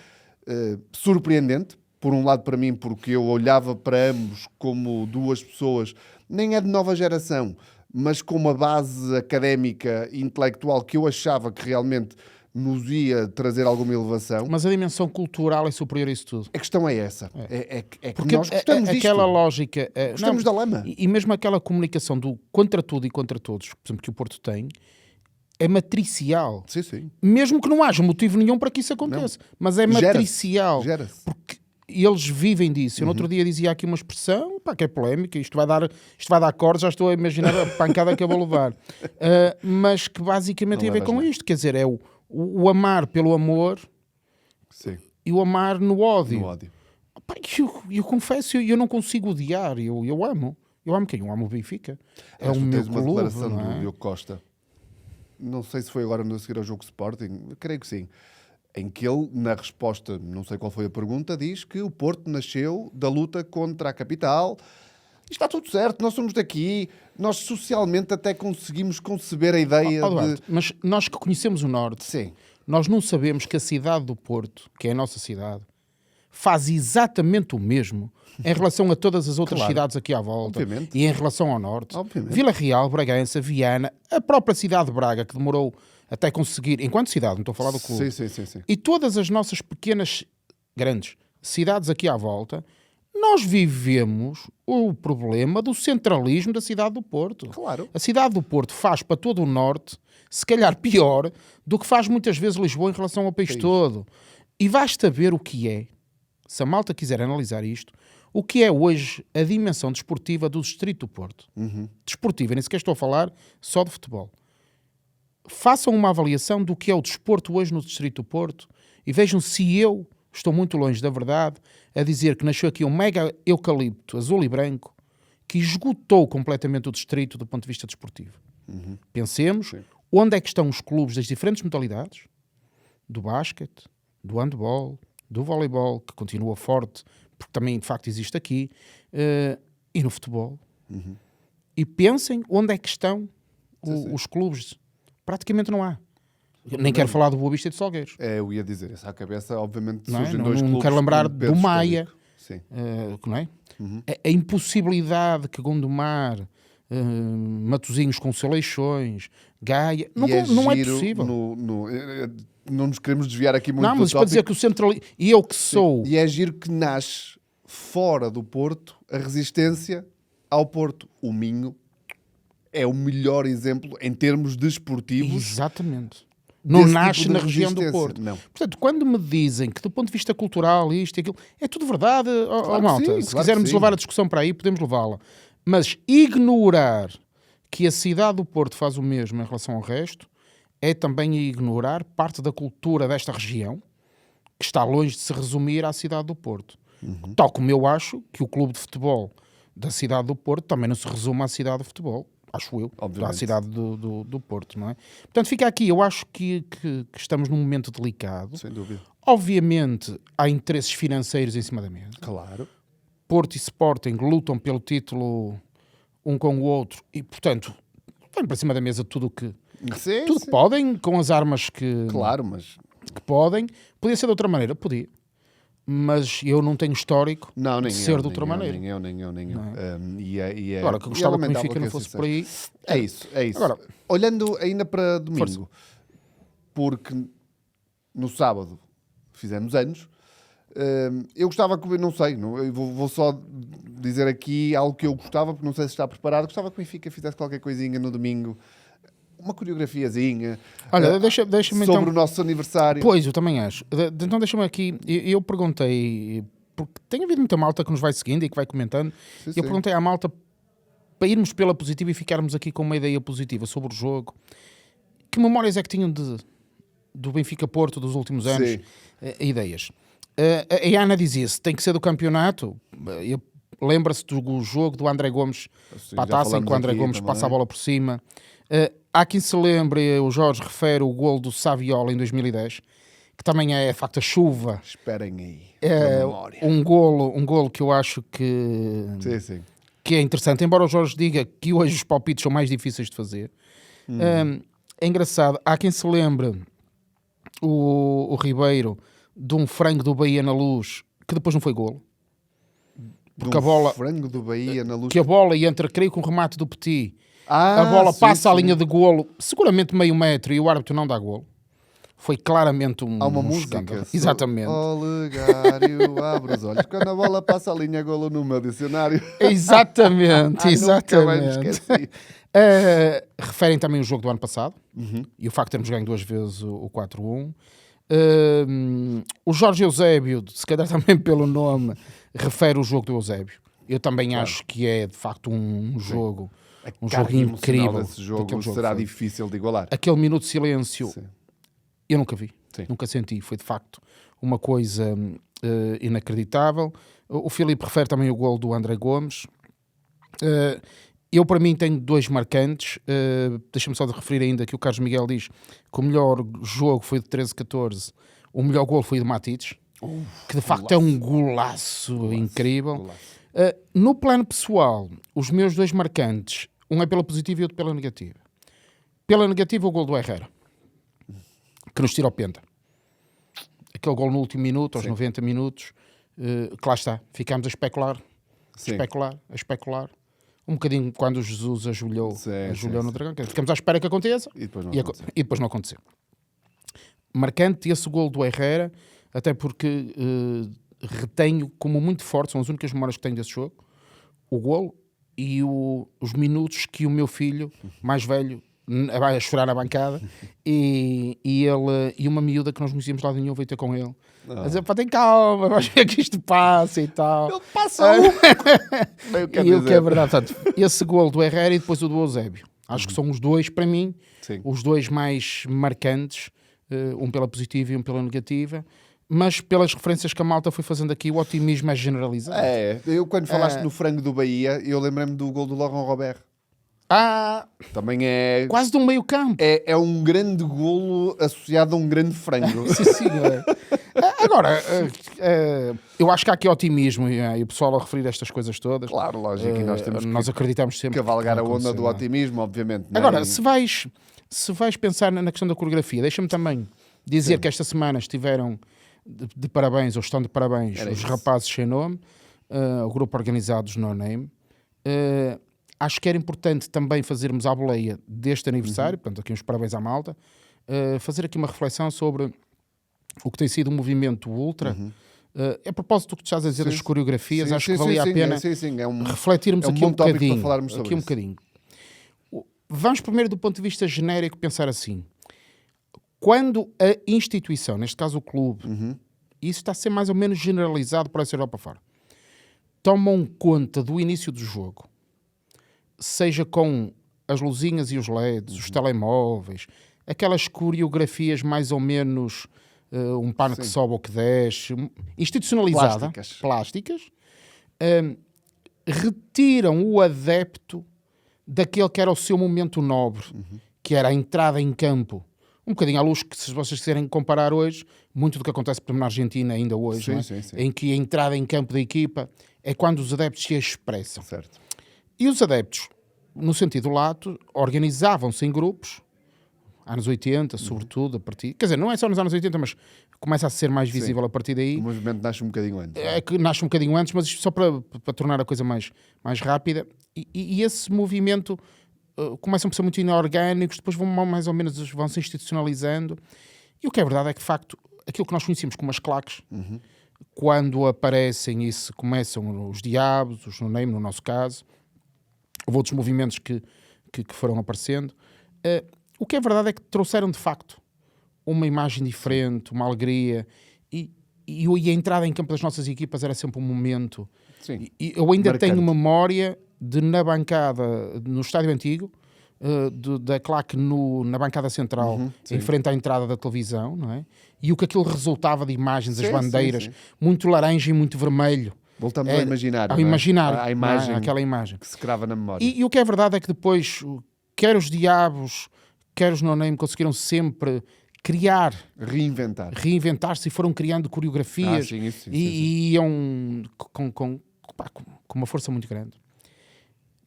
surpreendente, por um lado para mim, porque eu olhava para ambos como duas pessoas, nem é de nova geração, mas com uma base académica e intelectual que eu achava que realmente nos ia trazer alguma elevação. Mas a dimensão cultural é superior a isso tudo. A questão é essa. É que porque nós gostamos disto. Aquela lógica... Gostamos da lama. E mesmo aquela comunicação do contra tudo e contra todos, por exemplo, que o Porto tem, é matricial. Sim. Mesmo que não haja motivo nenhum para que isso aconteça. Não. Mas é matricial. Gera-se. Porque eles vivem disso. Eu no outro dia dizia aqui uma expressão, que é polémica, isto vai dar corda, já estou a imaginar a pancada que eu vou levar. Mas que basicamente tem a ver com isto. Quer dizer, é o amar pelo amor. Sim. E o amar no ódio. Pá, eu confesso, eu não consigo odiar. Eu amo. Eu amo quem? Eu amo o Benfica. É o meu clube. Uma declaração do Diogo Costa. Não sei se foi agora no seguir ao jogo Sporting. Creio que sim. Em que ele, na resposta, não sei qual foi a pergunta, diz que o Porto nasceu da luta contra a capital. Está tudo certo, nós somos daqui, nós socialmente até conseguimos conceber a ideia de... Mas nós que conhecemos o Norte, sim, nós não sabemos que a cidade do Porto, que é a nossa cidade, faz exatamente o mesmo em relação a todas as outras cidades aqui à volta. Obviamente. E em relação ao Norte. Obviamente. Vila Real, Bragança, Viana, a própria cidade de Braga, que demorou até conseguir, enquanto cidade, não estou a falar do clube, Sim. e todas as nossas pequenas, grandes cidades aqui à volta, nós vivemos o problema do centralismo da cidade do Porto. Claro. A cidade do Porto faz para todo o Norte, se calhar pior, do que faz muitas vezes Lisboa em relação ao país todo. E basta ver o que é, se a malta quiser analisar isto, o que é hoje a dimensão desportiva do Distrito do Porto. Desportiva, nem sequer estou a falar só de futebol. Façam uma avaliação do que é o desporto hoje no Distrito do Porto e vejam se eu estou muito longe da verdade a dizer que nasceu aqui um mega eucalipto azul e branco que esgotou completamente o distrito do ponto de vista desportivo. Pensemos onde é que estão os clubes das diferentes modalidades, do basquete, do handball, do voleibol, que continua forte, porque também de facto existe aqui, e no futebol. E pensem onde é que estão os clubes. Praticamente não há. Nem quero falar do Boa Vista e de Salgueiros. Eu ia dizer isso à cabeça, obviamente Não é? surgem dois Não clubes quero lembrar com peso do Maia, histórico. não é? A impossibilidade que Gondomar, Matosinhos com Seixões, Gaia, não é giro possível. Não nos queremos desviar aqui muito Não, mas do para tópico. dizer que o centralismo... E eu que sou... E é giro que nasce fora do Porto a resistência ao Porto. O Minho é o melhor exemplo em termos desportivos. Exatamente. Não desse nasce tipo de na região do resistência. Porto. Não. Portanto, quando me dizem que do ponto de vista cultural isto e aquilo, é tudo verdade, Claro que malta. sim, Se claro quisermos que sim. levar a discussão para aí, podemos levá-la. Mas ignorar que a cidade do Porto faz o mesmo em relação ao resto é também ignorar parte da cultura desta região que está longe de se resumir à cidade do Porto. Tal como eu acho que o clube de futebol da cidade do Porto também não se resume à cidade de futebol. Acho eu, Obviamente. à cidade do Porto, não é? Portanto, fica aqui, eu acho que estamos num momento delicado. Sem dúvida. Obviamente, há interesses financeiros em cima da mesa. Claro. Porto e Sporting lutam pelo título um com o outro e, portanto, vêm para cima da mesa tudo o que podem, com as armas que podem. Podia ser de outra maneira? Podia. Mas eu não tenho histórico de ser de outra maneira. Nem eu. Agora, que eu gostava que o Benfica não fosse por aí. É isso. Agora, olhando ainda para domingo, porque no sábado fizemos anos, eu gostava que, não sei, eu vou só dizer aqui algo que eu gostava, porque não sei se está preparado, gostava que o Benfica fizesse qualquer coisinha no domingo, uma coreografiazinha. Olha, deixa-me sobre então... o nosso aniversário. Pois, eu também acho. Então deixa-me aqui, eu perguntei, porque tem havido muita malta que nos vai seguindo e que vai comentando, eu perguntei à malta para irmos pela positiva e ficarmos aqui com uma ideia positiva sobre o jogo. Que memórias é que tinham do Benfica Porto dos últimos anos? Ideias. A Ana dizia-se, tem que ser do campeonato. Lembra-se do jogo do André Gomes para a taça, em que o André Gomes passa a bola por cima. Há quem se lembre, o Jorge refere o gol do Saviola em 2010, que também é, de facto, a chuva. Esperem aí. Um golo que eu acho que é interessante, embora o Jorge diga que hoje os palpites são mais difíceis de fazer. É engraçado, há quem se lembre o Ribeiro de um frango do Bahia na Luz, que depois não foi golo. Porque a bola, frango do Bahia na Luz. Que a bola entra, creio que um remate do Petit, a bola passa a linha de golo, seguramente meio metro, e o árbitro não dá golo. Foi claramente há uma música. escândalo. Exatamente. Olegário, abre os olhos. Quando a bola passa a linha golo no meu dicionário. Exatamente, exatamente. Nunca mais me esqueci. Referem também o jogo do ano passado e o facto de termos ganho 2 vezes o 4-1. O Jorge Eusébio, se calhar também pelo nome, refere o jogo do Eusébio. Eu também acho que é de facto um jogo incrível. Esse jogo será difícil de igualar. Aquele minuto de silêncio eu nunca vi, nunca senti. Foi de facto uma coisa inacreditável. O Filipe refere também o gol do André Gomes. Eu, para mim, tenho 2 marcantes. Deixa-me só de referir ainda que o Carlos Miguel diz que o melhor jogo foi de 13-14. O melhor gol foi de Matites, que de facto é um golaço incrível. No plano pessoal, os meus 2 marcantes, um é pela positiva e outro pela negativa. Pela negativa, o gol do Herrera, que nos tira ao penta. Aquele gol no último minuto, aos 90 minutos, que lá está. Ficámos a especular. A especular. um bocadinho quando o Jesus ajoelhou no Dragão. Ficamos à espera que aconteça E depois não e depois não aconteceu. Marcante esse golo do Herrera, até porque retenho como muito forte, são as únicas memórias que tenho desse jogo, o golo e os minutos que o meu filho mais velho vai a chorar na bancada e ele e uma miúda que nós conhecíamos lá de nenhum veio ter com ele a dizer, pá, tem calma, vais ver que isto passa e tal. Ele passa um! E o que é verdade, portanto, esse golo do Herrera e depois o do Eusébio. Acho que são os dois, para mim, os dois mais marcantes, um pela positiva e um pela negativa. Mas pelas referências que a malta foi fazendo aqui, o otimismo é generalizado. Eu quando falaste no frango do Bahia, eu lembrei-me do gol do Laurent Robert. Também é... Quase de um meio campo. É um grande golo associado a um grande frango. Sim, agora, eu acho que há aqui otimismo e o pessoal a referir estas coisas todas. Claro, lógico, e nós temos nós acreditamos sempre cavalgar a onda do otimismo, obviamente. Agora, se vais pensar na questão da coreografia, deixa-me também dizer que esta semana estiveram de parabéns, ou estão de parabéns, os rapazes sem nome, o grupo organizado dos No Name. Acho que era importante também fazermos à boleia deste aniversário, portanto aqui uns parabéns à malta, fazer aqui uma reflexão sobre o que tem sido o movimento ultra. A propósito do que tu estás a dizer das coreografias, acho que valia a pena refletirmos aqui um bocadinho. Vamos primeiro do ponto de vista genérico pensar assim. Quando a instituição, neste caso o clube, isso está a ser mais ou menos generalizado por essa Europa fora, tomam conta do início do jogo, seja com as luzinhas e os LEDs, os telemóveis, aquelas coreografias mais ou menos um pano que sobe ou que desce, institucionalizada, plásticas, retiram o adepto daquele que era o seu momento nobre, que era a entrada em campo. Um bocadinho à luz que, se vocês quiserem comparar hoje, muito do que acontece por exemplo, na Argentina ainda hoje, em que a entrada em campo da equipa é quando os adeptos se expressam. Certo. E os adeptos, no sentido lato, organizavam-se em grupos, anos 80, sobretudo, a partir... Quer dizer, não é só nos anos 80, mas começa a ser mais visível a partir daí. O movimento nasce um bocadinho antes. É que nasce um bocadinho antes, mas isto só para tornar a coisa mais rápida. E esse movimento... começam por ser muito inorgânicos, depois mais ou menos vão se institucionalizando. E o que é verdade é que, de facto, aquilo que nós conhecíamos como as claques, quando aparecem e se começam os diabos, os no-name, no nosso caso, houve outros movimentos que foram aparecendo, o que é verdade é que trouxeram, de facto, uma imagem diferente, uma alegria, e a entrada em campo das nossas equipas era sempre um momento. Sim. E eu ainda marcante. tenho memória de na bancada, no estádio antigo, da claque na bancada central, em frente à entrada da televisão, não é? E o que aquilo resultava de imagens, as bandeiras, muito laranja e muito vermelho. Voltamos ao imaginário. A imagem, aquela imagem que se crava na memória. E o que é verdade é que depois, quer os diabos, quer os no-name, conseguiram sempre criar, reinventar-se e foram criando coreografias e iam com uma força muito grande.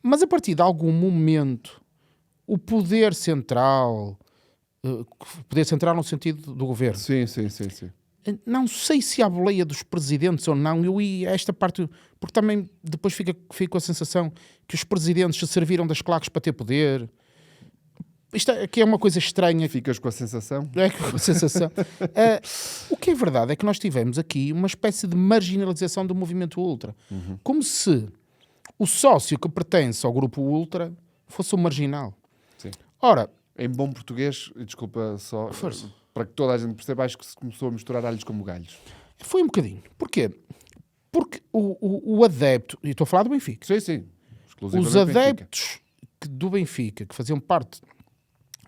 Mas a partir de algum momento, o poder central no sentido do governo, não sei se há boleia dos presidentes ou não, eu ia a esta parte, porque também depois fico a sensação que os presidentes se serviram das claques para ter poder. Isto aqui é uma coisa estranha. Ficas com a sensação? É, com a sensação. O que é verdade é que nós tivemos aqui uma espécie de marginalização do movimento ultra. Como se o sócio que pertence ao grupo ultra fosse um marginal. Sim. Ora, em bom português, desculpa só, para que toda a gente perceba, acho que se começou a misturar alhos como galhos. Foi um bocadinho. Porquê? Porque o adepto, e estou a falar do Benfica, os adeptos do Benfica, que faziam parte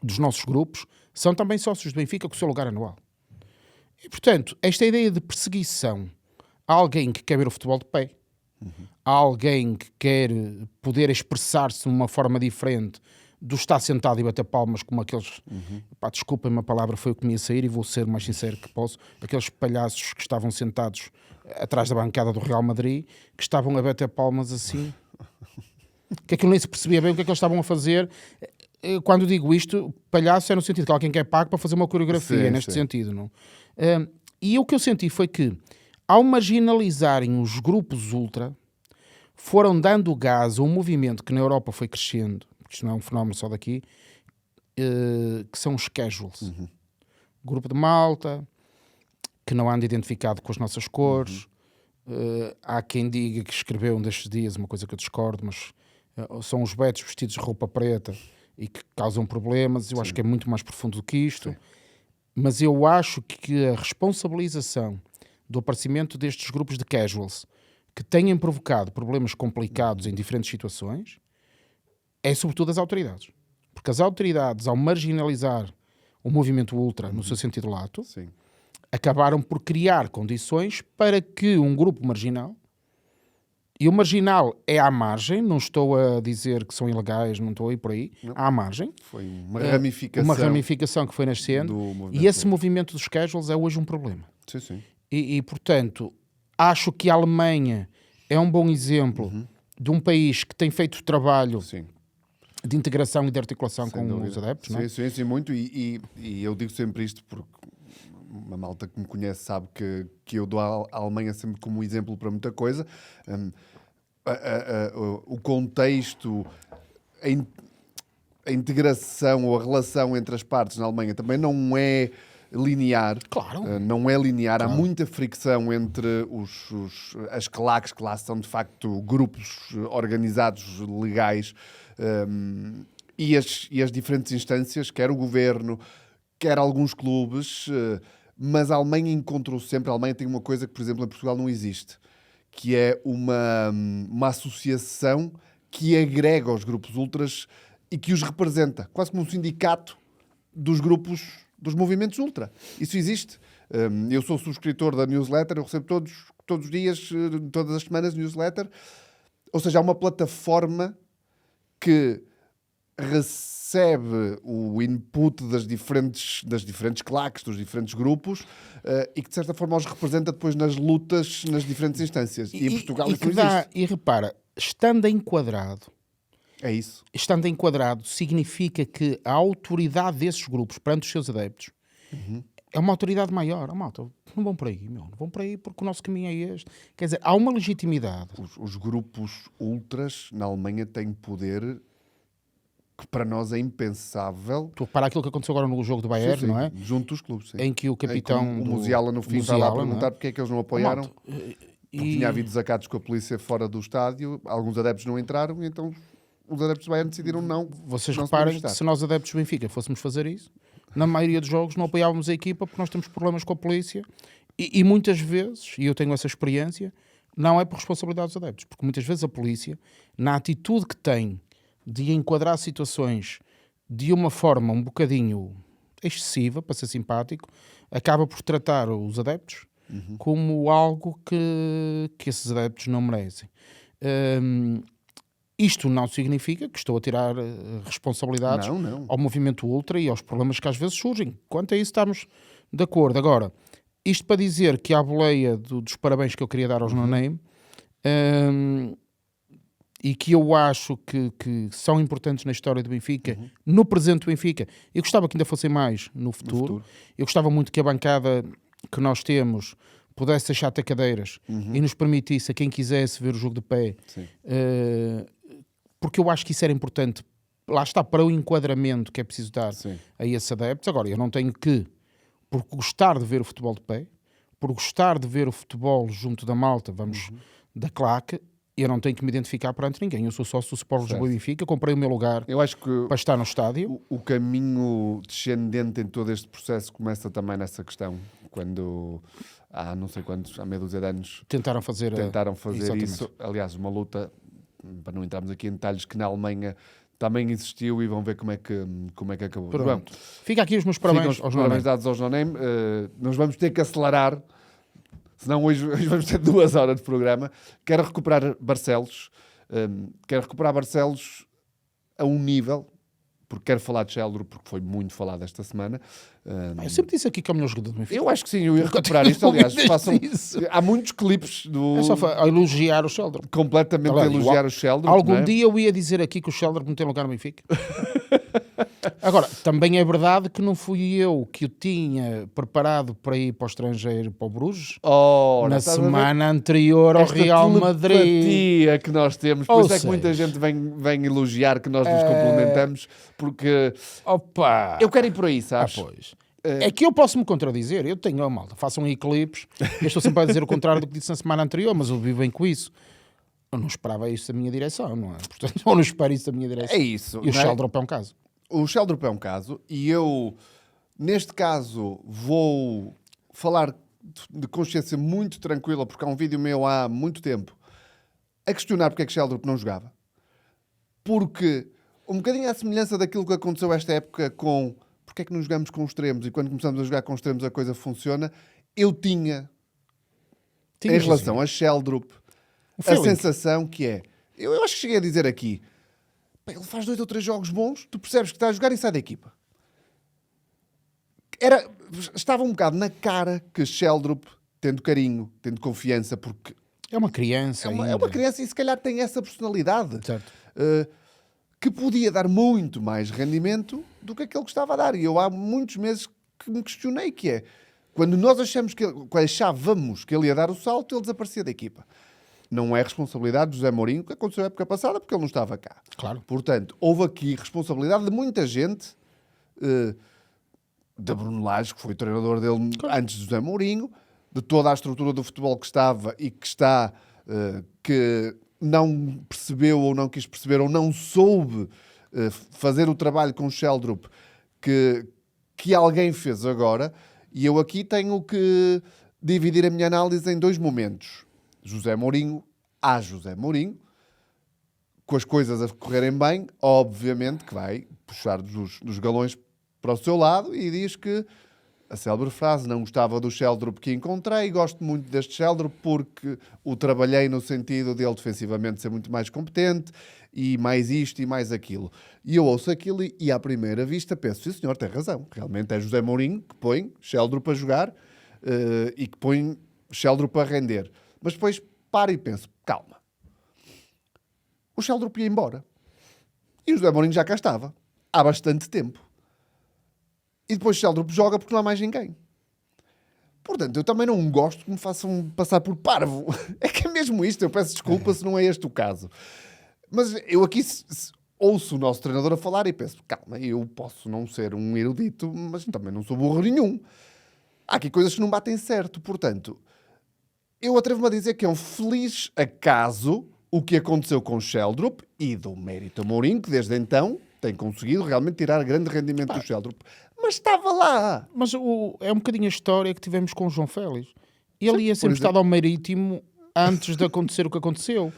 dos nossos grupos, são também sócios do Benfica com o seu lugar anual. E, portanto, esta ideia de perseguição a alguém que quer ver o futebol de pé, a alguém que quer poder expressar-se de uma forma diferente do estar sentado e bater palmas como aqueles... Desculpem-me a palavra, foi o que me ia sair e vou ser o mais sincero que posso. Aqueles palhaços que estavam sentados atrás da bancada do Real Madrid, que estavam a bater palmas assim... que aquilo nem se percebia bem o que é que eles estavam a fazer. Quando digo isto, palhaço é no sentido que alguém quer pago para fazer uma coreografia, neste sentido. Não? E o que eu senti foi que, ao marginalizarem os grupos ultra, foram dando gás a um movimento que na Europa foi crescendo, porque isto não é um fenómeno só daqui, que são os casuals. Grupo de malta, que não anda identificado com as nossas cores. Há quem diga que escreveu um destes dias uma coisa que eu discordo, mas são os betos vestidos de roupa preta e que causam problemas. Eu acho que é muito mais profundo do que isto. Mas eu acho que a responsabilização do aparecimento destes grupos de casuals que têm provocado problemas complicados em diferentes situações é sobretudo as autoridades. Porque as autoridades, ao marginalizar o movimento ultra no seu sentido lato, acabaram por criar condições para que um grupo marginal, e o marginal é à margem, não estou a dizer que são ilegais, não estou a ir por aí, à margem. Foi uma ramificação que foi nascendo, e esse movimento dos casuals é hoje um problema. E portanto, acho que a Alemanha é um bom exemplo de um país que tem feito trabalho de integração e de articulação com os adeptos. Não é? Sim, muito. E eu digo sempre isto porque uma malta que me conhece sabe que eu dou a Alemanha sempre como exemplo para muita coisa. O contexto, a integração ou a relação entre as partes na Alemanha também não é linear. Claro. Não é linear. Há muita fricção entre as claques, que lá são de facto grupos organizados legais, e as diferentes instâncias, quer o governo, quer alguns clubes, mas a Alemanha encontrou sempre. A Alemanha tem uma coisa que, por exemplo, em Portugal não existe, que é uma associação que agrega os grupos ultras e que os representa, quase como um sindicato dos grupos, dos movimentos ultra. Isso existe. Eu sou subscritor da newsletter, eu recebo todos os dias, todas as semanas, newsletter. Ou seja, há uma plataforma que recebe o input das diferentes claques, dos diferentes grupos, e que de certa forma os representa depois nas lutas, nas diferentes instâncias. E em Portugal isso não existe. E repara, estando enquadrado, é isso. Estando enquadrado significa que a autoridade desses grupos perante os seus adeptos é uma autoridade maior. Malta, não vão por aí, não vão por aí porque o nosso caminho é este. Quer dizer, há uma legitimidade. Os grupos ultras na Alemanha têm poder que para nós é impensável. Tu para aquilo que aconteceu agora no jogo do Bayern, não é? Junto dos clubes, sim. Em que o capitão... O Musiala no fim vai lá perguntar porque é que eles não apoiaram. Porque tinha havido desacatos com a polícia fora do estádio, alguns adeptos não entraram, e então os adeptos do Bayern decidiram não. Vocês reparem que se nós adeptos do Benfica fôssemos fazer isso, na maioria dos jogos não apoiávamos a equipa porque nós temos problemas com a polícia, e muitas vezes, e eu tenho essa experiência, não é por responsabilidade dos adeptos, porque muitas vezes a polícia, na atitude que tem de enquadrar situações de uma forma um bocadinho excessiva, para ser simpático, acaba por tratar os adeptos como algo que esses adeptos não merecem. Isto não significa que estou a tirar responsabilidades ao movimento ultra e aos problemas que às vezes surgem. Quanto a isso estamos de acordo. Agora, isto para dizer que à boleia dos parabéns que eu queria dar aos No Name, e que eu acho que são importantes na história do Benfica, no presente do Benfica. Eu gostava que ainda fossem mais no futuro. Eu gostava muito que a bancada que nós temos pudesse deixar ter cadeiras e nos permitisse a quem quisesse ver o jogo de pé, porque eu acho que isso era importante. Lá está, para o enquadramento que é preciso dar a esses adeptos. Agora, eu não tenho que, por gostar de ver o futebol de pé, por gostar de ver o futebol junto da malta, da claque, eu não tenho que me identificar perante ninguém. Eu sou sócio do Sport Lisboa e Benfica, comprei o meu lugar para estar no estádio. O caminho descendente em todo este processo começa também nessa questão, quando há não sei quantos, há meia dúzia de anos, tentaram fazer isso. Aliás, uma luta, para não entrarmos aqui em detalhes, que na Alemanha também existiu, e vão ver como é que acabou. Pronto. Fica aqui os meus parabéns aos No Name. Dados aos No Name. Nós vamos ter que acelerar, senão hoje vamos ter 2 horas de programa. Quero recuperar Barcelos. A um nível, porque quero falar de Sheldon, porque foi muito falado esta semana. Eu sempre disse aqui que é o melhor jogador do Benfica. Eu acho que sim, eu ia recuperar isto. Aliás, há muitos clipes É só a elogiar o Sheldon. completamente a elogiar o Sheldon. Algum dia eu ia dizer aqui que o Sheldon não tem lugar no Benfica. Agora, também é verdade que não fui eu que o tinha preparado para ir para o estrangeiro, para o Bruges, Ora, na estás a ver? semana anterior ao Esta Real Madrid. telepatia que nós temos, por Ou isso é que muita seja, gente vem elogiar que nós nos complementamos, porque Opa! eu quero ir por aí, sabes? Pois. É que eu posso me contradizer. Eu tenho, malta, façam eclipses. Eu estou sempre a dizer o contrário do que disse na semana anterior, mas eu vivo bem com isso. Eu não esperava isso da minha direção, não é? Portanto, eu não espero isso da minha direção. É isso. E o não é? Sheldrop é um caso. O Sheldrop é um caso, e eu, neste caso, vou falar de consciência muito tranquila, porque há um vídeo meu há muito tempo a questionar porque é que Sheldrop não jogava. Porque, um bocadinho à semelhança daquilo que aconteceu esta época com porque é que não jogamos com extremos, e quando começamos a jogar com extremos a coisa funciona, eu tinha em relação a Sheldrop a sensação que é, eu acho que cheguei a dizer aqui, ele faz 2 ou 3 jogos bons, tu percebes que está a jogar e sai da equipa. Estava um bocado na cara que Sheldrop, tendo carinho, tendo confiança, porque É uma criança é ainda. uma criança e se calhar tem essa personalidade, Certo. que podia dar muito mais rendimento do que aquele que estava a dar. E eu há muitos meses que me questionei que é, quando nós achávamos que ele ia dar o salto, ele desaparecia da equipa. Não é responsabilidade de José Mourinho, que aconteceu na época passada, porque ele não estava cá. Claro. Portanto, houve aqui responsabilidade de muita gente, de Bruno Lage, que foi o treinador dele antes de José Mourinho, de toda a estrutura do futebol que estava e que está, que não percebeu ou não quis perceber ou não soube fazer o trabalho com o Sheldrop que alguém fez agora. E eu aqui tenho que dividir a minha análise em 2 momentos. José Mourinho, com as coisas a correrem bem, obviamente que vai puxar dos galões para o seu lado e diz que a célebre frase, não gostava do Sheldrop que encontrei, gosto muito deste Sheldrop porque o trabalhei no sentido dele defensivamente ser muito mais competente e mais isto e mais aquilo. E eu ouço aquilo e à primeira vista penso, sim senhor, tem razão, realmente é José Mourinho que põe Sheldrop a jogar e que põe Sheldrop a render. Mas depois paro e penso, calma, o Sheldrop ia embora e o José Mourinho já cá estava há bastante tempo. E depois o Sheldrop joga porque não há mais ninguém. Portanto, eu também não gosto que me façam passar por parvo. É que é mesmo isto. Eu peço desculpa se não é este o caso. Mas eu aqui ouço o nosso treinador a falar e penso, calma, eu posso não ser um erudito, mas também não sou burro nenhum. Há aqui coisas que não batem certo. Portanto, eu atrevo-me a dizer que é um feliz acaso o que aconteceu com o Sheldrop e do mérito a Mourinho, que desde então tem conseguido realmente tirar grande rendimento do Sheldrop. Mas estava lá. Mas é um bocadinho a história que tivemos com o João Félix. Ele ia sempre estar ao Marítimo antes de acontecer o que aconteceu.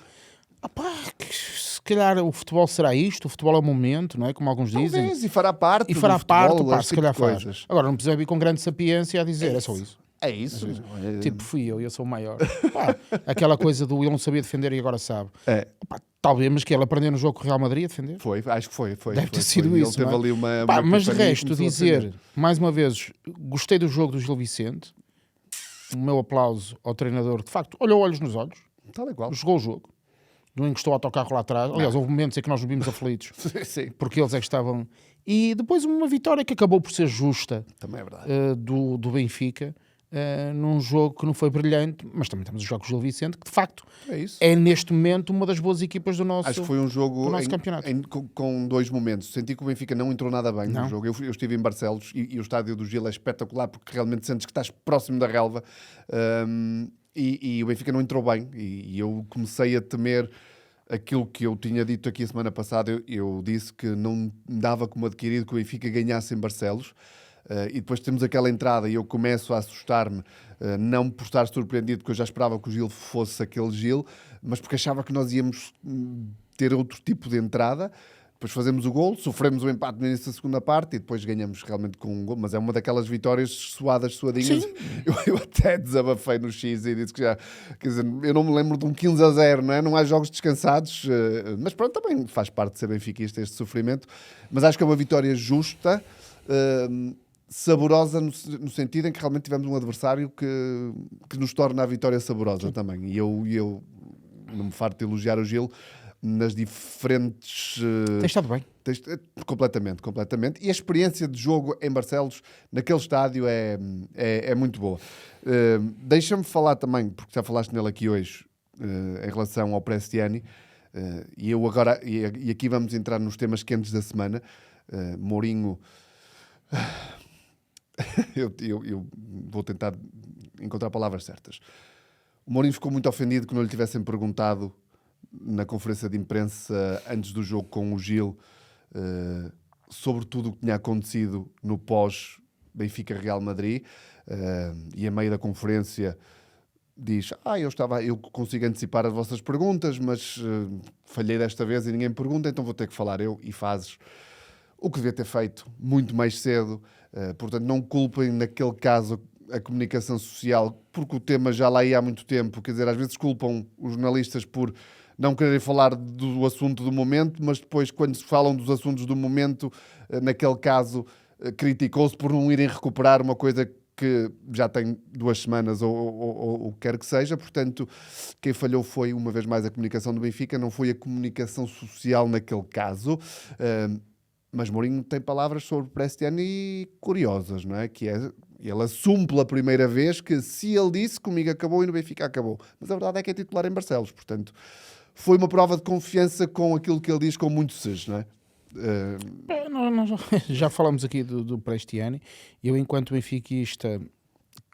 Se calhar o futebol será isto, o futebol é o momento, não é? Como alguns dizem. Talvez, e fará parte E fará do futebol, parte, esse se tipo calhar de faz. coisas. Agora, não precisa vir com grande sapiência a dizer, é só isso. É isso. Tipo, fui eu sou o maior. Aquela coisa do ele não sabia defender e agora sabe. É. Talvez, mas que ele aprendeu no jogo com o Real Madrid a defender. Foi, acho que foi. Deve ter sido Ele isso. teve não é? ali uma Mas de epifania e resto, começou a dizer, defender. mais uma vez, gostei do jogo do Gil Vicente. O meu aplauso ao treinador, que de facto olhou olhos nos olhos, Tal e qual. jogou o jogo, não encostou o autocarro lá atrás. Aliás, houve momentos em que nós nos vimos aflitos, Sim, porque eles é que estavam. E depois uma vitória que acabou por ser justa também é verdade. do Benfica. Num jogo que não foi brilhante, mas também temos o jogo com o Gil Vicente, que de facto É isso. é neste momento uma das boas equipas do nosso, Acho que foi um jogo do nosso campeonato. com 2 momentos. Senti que o Benfica não entrou nada bem Não. no jogo. Eu estive em Barcelos e o estádio do Gil é espetacular porque realmente sentes que estás próximo da relva e o Benfica não entrou bem. E eu comecei a temer aquilo que eu tinha dito aqui a semana passada. Eu disse que não dava como adquirido que o Benfica ganhasse em Barcelos. E depois temos aquela entrada e eu começo a assustar-me, não por estar surpreendido, porque eu já esperava que o Gil fosse aquele Gil, mas porque achava que nós íamos ter outro tipo de entrada. Depois fazemos o gol, sofremos o empate no início da segunda parte e depois ganhamos realmente com um gol. Mas é uma daquelas vitórias suadinhas. Eu até desabafei no X e disse que já... Quer dizer, eu não me lembro de um 15-0, não é? Não há jogos descansados. Mas pronto, também faz parte de ser benfiquista este sofrimento. Mas acho que é uma vitória justa, saborosa no sentido em que realmente tivemos um adversário que nos torna a vitória saborosa também. E eu não me farto de elogiar o Gil. nas diferentes... Tem estado bem. Completamente. E a experiência de jogo em Barcelos, naquele estádio, é muito boa. Deixa-me falar também, porque já falaste nele aqui hoje, em relação ao Prestiani, e eu agora, e aqui vamos entrar nos temas quentes da semana. Mourinho... eu vou tentar encontrar palavras certas. O Mourinho ficou muito ofendido que não lhe tivessem perguntado na conferência de imprensa antes do jogo com o Gil sobre tudo o que tinha acontecido no pós-Benfica-Real Madrid, e a meio da conferência diz: eu consigo antecipar as vossas perguntas, mas falhei desta vez e ninguém me pergunta, então vou ter que falar eu. E fazes o que devia ter feito muito mais cedo. Portanto, não culpem naquele caso a comunicação social, porque o tema já lá ia há muito tempo. Quer dizer, às vezes culpam os jornalistas por não quererem falar do assunto do momento, mas depois, quando se falam dos assuntos do momento, naquele caso, criticou-se por não irem recuperar uma coisa que já tem 2 semanas ou o que quer que seja. Portanto, quem falhou foi, uma vez mais, a comunicação do Benfica, não foi a comunicação social naquele caso. Mas Mourinho tem palavras sobre Prestiani curiosas, não é? Que é, ele assume pela primeira vez que se ele disse, comigo acabou e no Benfica acabou. Mas a verdade é que é titular em Barcelos. Portanto, foi uma prova de confiança com aquilo que ele diz com muito seja, não é? Nós já falamos aqui do Prestiani. Eu, enquanto benfiquista,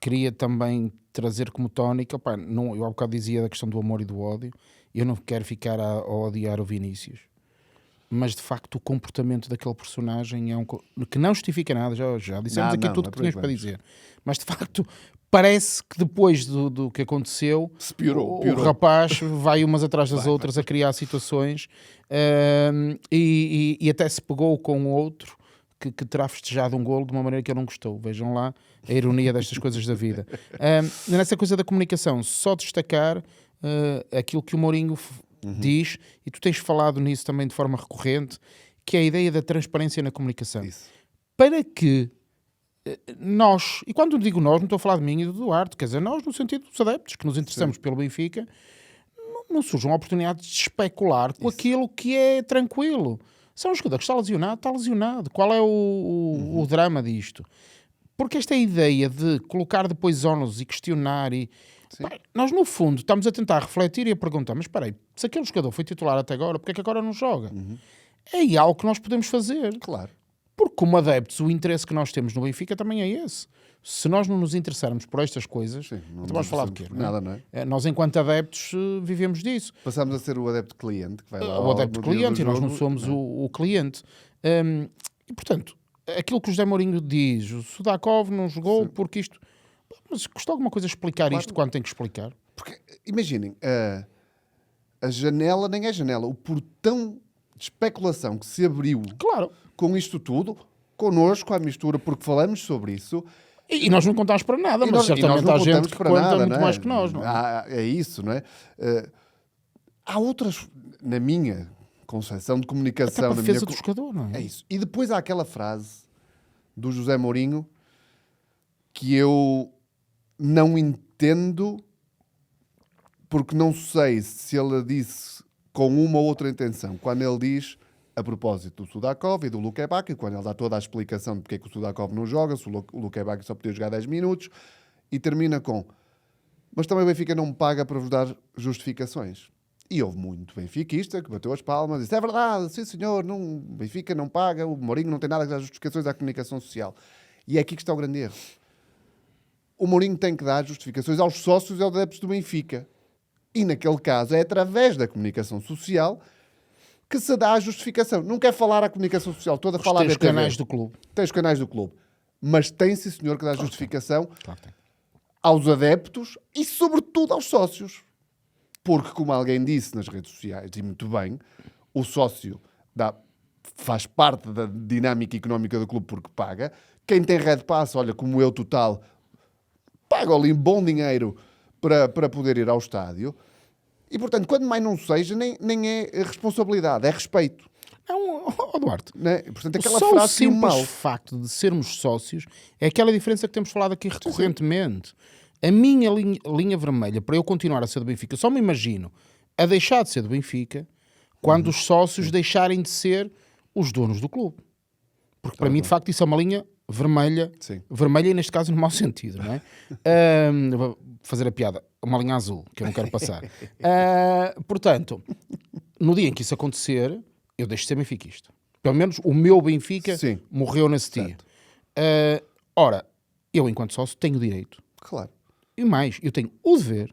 queria também trazer como tónica, eu há bocado dizia da questão do amor e do ódio. Eu não quero ficar a odiar o Vinícius. Mas de facto o comportamento daquele personagem é que não justifica nada, já dissemos aqui tudo o que tínhamos para dizer, mas de facto parece que depois do que aconteceu piorou. O rapaz vai umas atrás das outras a criar situações, e até se pegou com outro que terá festejado um golo de uma maneira que eu não gostou. Vejam lá a ironia destas coisas da vida. Nessa coisa da comunicação, só destacar aquilo que o Mourinho diz, e tu tens falado nisso também de forma recorrente, que é a ideia da transparência na comunicação. Isso. Para que nós, e quando digo nós, não estou a falar de mim e do Duarte, quer dizer, nós no sentido dos adeptos que nos interessamos pelo Benfica, não surjam oportunidades de especular com aquilo que é tranquilo. Se é um jogador que está lesionado. Qual é o drama disto? Porque esta ideia de colocar depois ónus e questionar nós, no fundo, estamos a tentar refletir e a perguntar, mas espera aí, se aquele jogador foi titular até agora, porque é que agora não joga? É algo que nós podemos fazer. Claro. Porque, como adeptos, o interesse que nós temos no Benfica também é esse. Se nós não nos interessarmos por estas coisas, então vamos falar de quê? Nada, não é? Nós, enquanto adeptos, vivemos disso. Passamos a ser o adepto-cliente, que vai lá O adepto-cliente, e nós não somos o cliente. E, portanto, aquilo que o José Mourinho diz, o Sudakov não jogou porque isto... Mas custa alguma coisa explicar isto quando tem que explicar? Porque, imaginem, a janela nem é janela, o portão de especulação que se abriu com isto tudo, connosco à mistura, porque falamos sobre isso. E nós não contamos para nada, mas certamente há gente que conta muito mais que nós. Não é? É isso, não é? Há outras, na minha concepção de comunicação... Até para a defesa do jogador, não é? É isso. E depois há aquela frase do José Mourinho que eu não entendo, porque não sei se ele a disse com uma ou outra intenção. Quando ele diz, a propósito do Sudakov e do Lukebaki, quando ele dá toda a explicação de porque é que o Sudakov não joga, se o Lukebaki só podia jogar 10 minutos, e termina com: mas também o Benfica não me paga para vos dar justificações. E houve muito benfiquista que bateu as palmas e disse: é verdade, sim senhor, o Benfica não paga, o Mourinho não tem nada que dar justificações à comunicação social. E é aqui que está o grande erro. O Mourinho tem que dar justificações aos sócios e aos adeptos do Benfica. E naquele caso é através da comunicação social que se dá a justificação. Não quer falar a comunicação social toda, falar Tem os canais do clube. Tem os canais do clube. Mas tem, sim senhor, que dar justificação tem. aos adeptos e sobretudo aos sócios. Porque, como alguém disse nas redes sociais, e muito bem, o sócio faz parte da dinâmica económica do clube porque paga. Quem tem Red Pass, olha, como eu, Total, paga ali bom dinheiro para poder ir ao estádio. E, portanto, quando mais não seja, nem é responsabilidade, é respeito. Não, Duarte, né? Portanto, aquela só frase o simples mal. facto de sermos sócios é aquela diferença que temos falado aqui recorrentemente. A minha linha vermelha para eu continuar a ser do Benfica, só me imagino a deixar de ser do Benfica quando os sócios deixarem de ser os donos do clube. Porque para mim, de facto, isso é uma linha vermelha, Sim. vermelha e neste caso no mau sentido, não é? Vou fazer a piada, uma linha azul, que eu não quero passar. Portanto, no dia em que isso acontecer, eu deixo de ser benfiquista. Pelo menos o meu Benfica Sim. morreu nesse dia. Ora, eu enquanto sócio tenho o direito, Claro. e mais, eu tenho o dever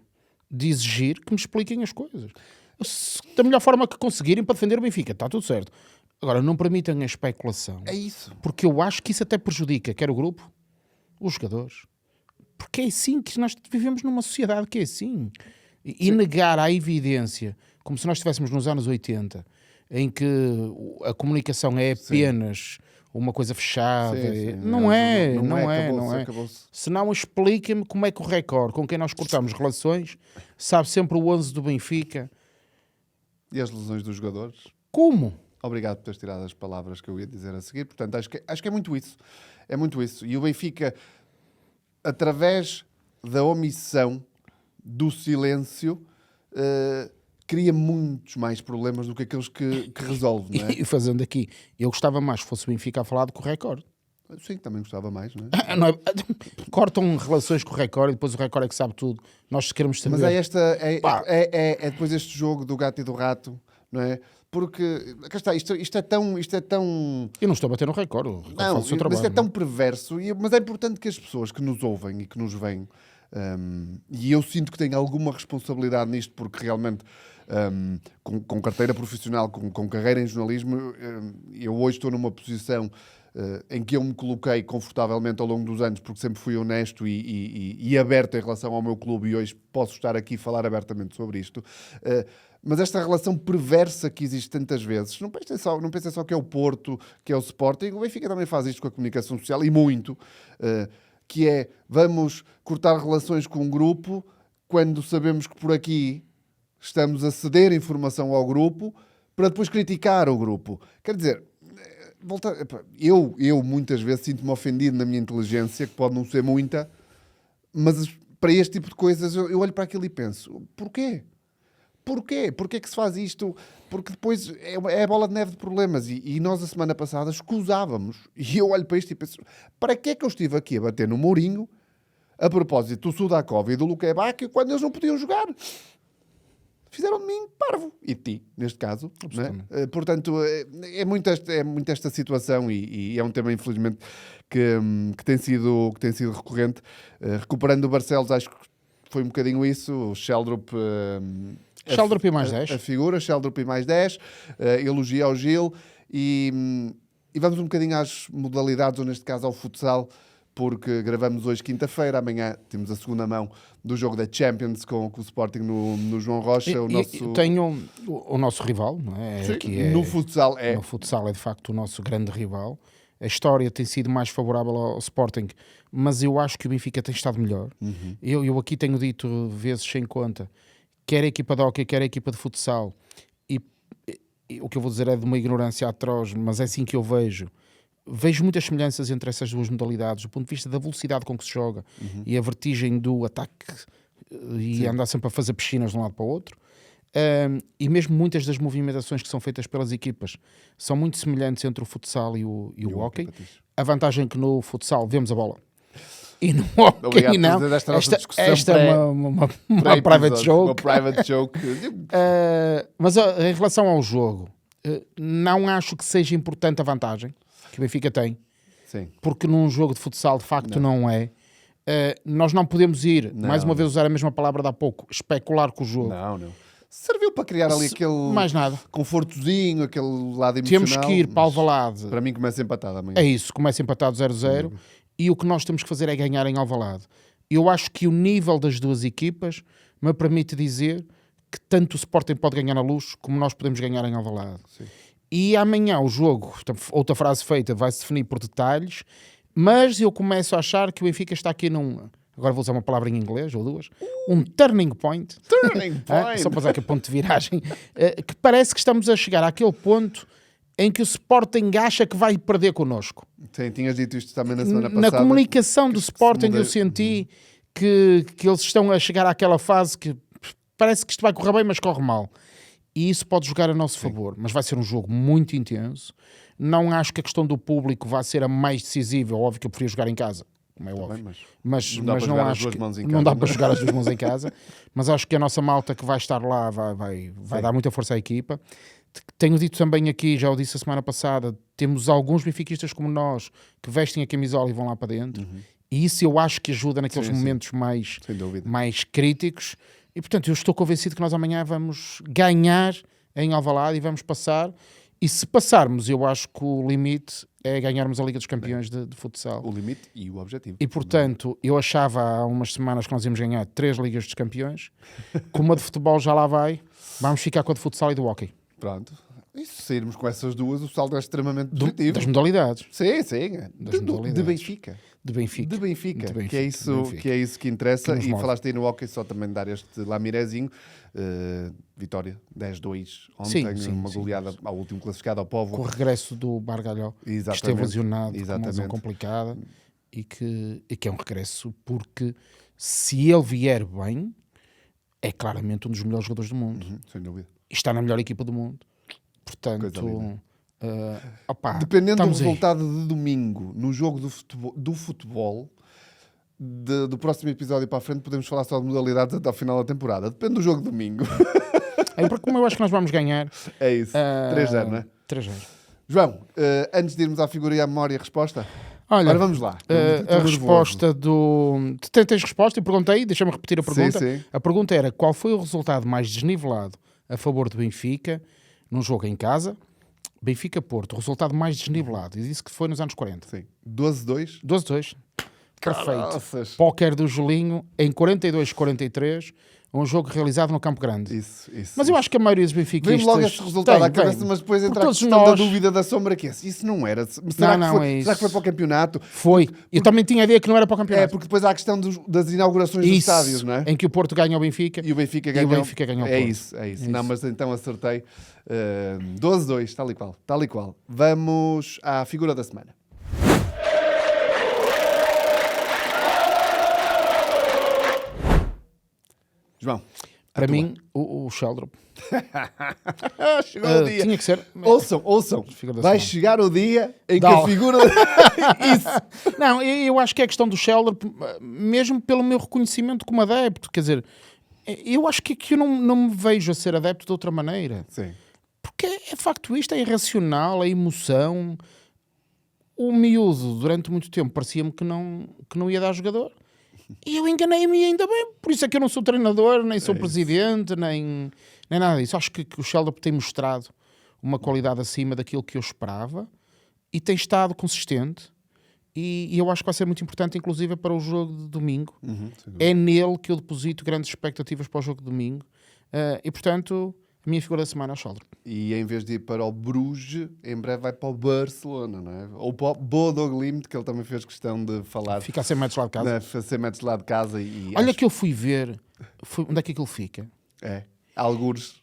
de exigir que me expliquem as coisas. Da melhor forma que conseguirem para defender o Benfica, está tudo certo. Agora, não permitam a especulação. É isso. Porque eu acho que isso até prejudica, quer o grupo, os jogadores. Porque é assim que nós vivemos numa sociedade que é assim. E negar a evidência, como se nós estivéssemos nos anos 80, em que a comunicação é apenas uma coisa fechada. Sim. Não é. Acabou-se. Se não, expliquem-me como é que o Record, com quem nós cortamos relações, sabe sempre o 11 do Benfica. E as lesões dos jogadores? Como? Obrigado por teres tirado as palavras que eu ia dizer a seguir. Portanto, acho que é muito isso. É muito isso. E o Benfica, através da omissão, do silêncio, cria muitos mais problemas do que aqueles que resolve, não é? E fazendo aqui, eu gostava mais que fosse o Benfica a falar com o Record. Sim, também gostava mais, não é? Não é? Cortam relações com o Record e depois o Record é que sabe tudo. Nós queremos saber. Mas é depois este jogo do gato e do rato, não é? Porque, cá está, isto é tão... Eu não estou a bater no Record, o Record faz o seu trabalho. Mas isto é tão perverso, mas é importante que as pessoas que nos ouvem e que nos veem, e eu sinto que tenho alguma responsabilidade nisto, porque realmente, com carteira profissional, com carreira em jornalismo, eu hoje estou numa posição em que eu me coloquei confortavelmente ao longo dos anos, porque sempre fui honesto e aberto em relação ao meu clube, e hoje posso estar aqui e falar abertamente sobre isto. Mas esta relação perversa que existe tantas vezes, não pensem só que é o Porto, que é o Sporting, o Benfica também faz isto com a comunicação social, e muito, que é, vamos cortar relações com um grupo, quando sabemos que por aqui estamos a ceder informação ao grupo, para depois criticar o grupo. Quer dizer, eu muitas vezes sinto-me ofendido na minha inteligência, que pode não ser muita, mas para este tipo de coisas eu olho para aquilo e penso, porquê? Porquê? Porquê que se faz isto? Porque depois é a bola de neve de problemas. E nós, a semana passada, escusávamos. E eu olho para isto e penso, para que é que eu estive aqui a bater no Mourinho a propósito do Sudakov e do Luquebac quando eles não podiam jogar? Fizeram de mim parvo. E de ti, neste caso. Né? Portanto, é muito esta situação e é um tema, infelizmente, que tem sido recorrente. Recuperando o Barcelos, acho que foi um bocadinho isso. O Sheldrup... Sheldrup e mais 10. A figura, Sheldrup e mais 10. Elogia ao Gil. E vamos um bocadinho às modalidades, ou neste caso ao futsal, porque gravamos hoje quinta-feira, amanhã temos a segunda mão do jogo da Champions com o Sporting no João Rocha. Tenho o nosso rival, não é? Sim, no futsal é. No futsal é de facto o nosso grande rival. A história tem sido mais favorável ao Sporting, mas eu acho que o Benfica tem estado melhor. Uhum. Eu aqui tenho dito vezes sem conta, quer a equipa de hóquei, quer a equipa de futsal, e o que eu vou dizer é de uma ignorância atroz, mas é assim que eu vejo muitas semelhanças entre essas duas modalidades, do ponto de vista da velocidade com que se joga e a vertigem do ataque e andar sempre a fazer piscinas de um lado para o outro. E mesmo muitas das movimentações que são feitas pelas equipas são muito semelhantes entre o futsal e o hóquei. A vantagem é que no futsal vemos a bola e no hóquei não. Esta é uma private joke. Uma private joke. Mas em relação ao jogo, não acho que seja importante a vantagem que o Benfica tem. Sim. Porque num jogo de futsal de facto não é. Nós não podemos ir, mais uma vez usar a mesma palavra de há pouco, especular com o jogo. Não. Serviu para criar ali aquele mais nada. Confortozinho, aquele lado emocional. Temos que ir para Alvalade. Para mim começa empatado amanhã. É isso, começa empatado 0-0 e o que nós temos que fazer é ganhar em Alvalade. Eu acho que o nível das duas equipas me permite dizer que tanto o Sporting pode ganhar na Luz como nós podemos ganhar em Alvalade. Sim. E amanhã o jogo, outra frase feita, vai-se definir por detalhes, mas eu começo a achar que o Benfica está aqui num... Agora vou usar uma palavra em inglês, ou duas. Um turning point. Turning point. Só para usar aqui o ponto de viragem. Que parece que estamos a chegar àquele ponto em que o Sporting acha que vai perder connosco. Sim, tinhas dito isto também na semana passada. Na comunicação do Sporting eu senti que eles estão a chegar àquela fase que parece que isto vai correr bem, mas corre mal. e isso pode jogar a nosso favor, mas vai ser um jogo muito intenso. Não acho que a questão do público vá ser a mais decisiva. É óbvio que eu preferia jogar em casa, como é óbvio. Mas não acho que não dá para jogar as duas mãos em casa. Mas acho que a nossa malta que vai estar lá vai dar muita força à equipa. Tenho dito também aqui, já o disse a semana passada, temos alguns benfiquistas como nós que vestem a camisola e vão lá para dentro. E isso eu acho que ajuda naqueles momentos mais críticos. E portanto eu estou convencido que nós amanhã vamos ganhar em Alvalade e vamos passar. E se passarmos, eu acho que o limite é ganharmos a Liga dos Campeões de futsal. O limite e o objetivo. E portanto, eu achava há umas semanas que nós íamos ganhar 3 Ligas dos Campeões. Como a de futebol já lá vai, vamos ficar com a de futsal e do hóquei. Pronto. E se sairmos com essas duas, o saldo é extremamente positivo. Das modalidades. Sim. modalidades. De Benfica. De Benfica. Que é isso que interessa. E falaste aí no hóquei, só também dar este lamirezinho. Vitória 10-2 ontem, uma goleada ao último classificado, ao Povo. Com o regresso do Bargalhó, que esteve lesionado, com uma lesão complicada, e que é um regresso porque se ele vier bem, é claramente um dos melhores jogadores do mundo. Sem dúvida. E está na melhor equipa do mundo. Portanto, dependendo do resultado de domingo no jogo do futebol, do próximo episódio para a frente podemos falar só de modalidades até ao final da temporada. Depende do jogo de domingo. Porque como eu acho que nós vamos ganhar... É isso. 3-0, não é? 3-0. João, antes de irmos à figura e à memória e resposta, olha, vamos lá. A resposta do... Tens resposta? Eu perguntei, deixa-me repetir a pergunta. Sim. A pergunta era, qual foi o resultado mais desnivelado a favor do Benfica num jogo em casa? Benfica-Porto, o resultado mais desnivelado. E disse que foi nos anos 40. Sim. 12-2? 12-2. Perfeito. Caraças. Póquer do Julinho em 42-43, um jogo realizado no Campo Grande. Isso. Mas eu acho que a maioria dos benfiquistas... Vem logo este resultado à cabeça, mas depois entra a questão da dúvida da sombra, que isso não era. Será que foi para o campeonato? Foi. Eu também tinha a ideia que não era para o campeonato. Porque depois há a questão das inaugurações dos estádios, não é? Em que o Porto ganha o Benfica e o Benfica ganha o Porto. É isso. Não, mas então acertei. 12-2, tal e qual. Vamos à figura da semana. João. Para mim, o Sheldrop. Chegou o dia. Tinha que ser. Ouçam. Vai chegar o dia em que a figura... Isso. Não, eu acho que é a questão do Sheldrop, mesmo pelo meu reconhecimento como adepto. Quer dizer, eu acho que eu não me vejo a ser adepto de outra maneira. Sim. Porque é facto isto, é irracional, a emoção. O miúdo, durante muito tempo, parecia-me que não ia dar jogador. E eu enganei-me ainda bem. Por isso é que eu não sou treinador, nem sou presidente, nem nada disso. Acho que o Sheldon tem mostrado uma qualidade acima daquilo que eu esperava e tem estado consistente. E eu acho que vai ser muito importante, inclusive, para o jogo de domingo. É nele que eu deposito grandes expectativas para o jogo de domingo. E, portanto, a minha figura da semana é o Sheldon. E em vez de ir para o Bruges, em breve vai para o Barcelona, não é? Ou para o Bodo Glimt, que ele também fez questão de falar. Fica a 100 metros lá de casa. A 100 metros lá de casa. Olha que eu fui ver. Onde é que aquilo fica? Algures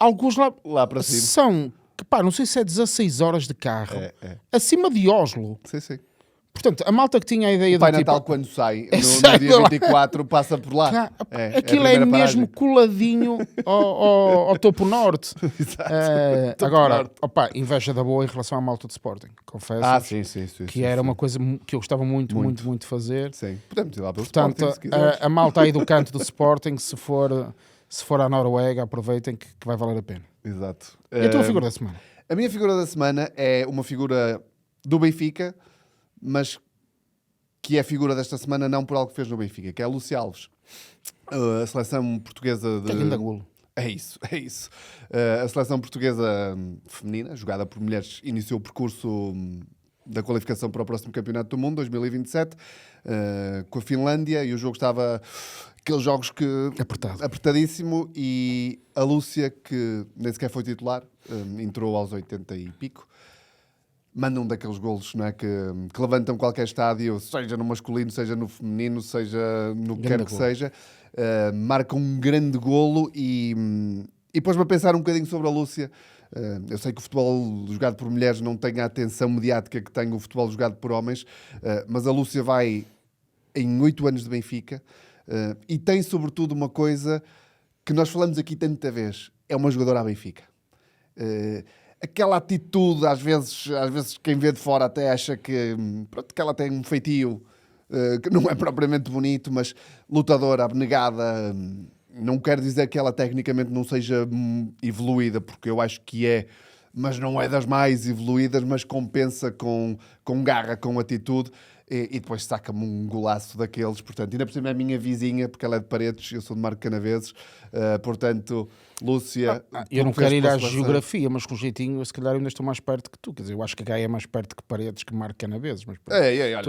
lá para cima. São, não sei se é 16 horas de carro. Acima de Oslo. Sim. Portanto, a malta que tinha a ideia do Pai tipo... Natal, quando sai, no dia 24, passa por lá. Aquilo é mesmo coladinho ao topo norte. Exato. Agora, inveja da boa em relação à malta de Sporting, confesso. Sim. Que era uma coisa que eu gostava muito de fazer. Sim, podemos ir lá para o Sporting, se quiseres. A malta aí do canto do Sporting, se for à Noruega, aproveitem que vai valer a pena. Exato. E a tua figura da semana? A minha figura da semana é uma figura do Benfica, mas que é a figura desta semana não por algo que fez no Benfica, que é a Lúcia Alves. A seleção portuguesa de... É isso. A seleção portuguesa feminina, jogada por mulheres, iniciou o percurso da qualificação para o próximo Campeonato do Mundo, 2027, com a Finlândia, e o jogo estava... Aqueles jogos que... Apertadíssimo, e a Lúcia, que nem sequer foi titular, entrou aos 80 e pico, manda um daqueles golos, não é, que levantam qualquer estádio, seja no masculino, seja no feminino, seja no que quer que seja. Marca um grande golo e pôs-me a pensar um bocadinho sobre a Lúcia. Eu sei que o futebol jogado por mulheres não tem a atenção mediática que tem o futebol jogado por homens, mas a Lúcia vai em 8 anos de Benfica e tem sobretudo uma coisa que nós falamos aqui tanta vez, é uma jogadora à Benfica. aquela atitude, às vezes quem vê de fora até acha que, pronto, que ela tem um feitio que não é propriamente bonito, mas lutadora, abnegada. Não quero dizer que ela tecnicamente não seja evoluída, porque eu acho que é, mas não é das mais evoluídas, mas compensa com garra, com atitude. E depois saca-me um golaço daqueles, portanto, ainda por cima é a minha vizinha, porque ela é de Paredes, eu sou de Marco Canaveses, portanto, Lúcia... Eu não quero ir à geografia, mas com jeitinho, eu se calhar ainda estou mais perto que tu, quer dizer, eu acho que Gaia é mais perto que Paredes, que Marco Canaveses, mas pronto. Olha,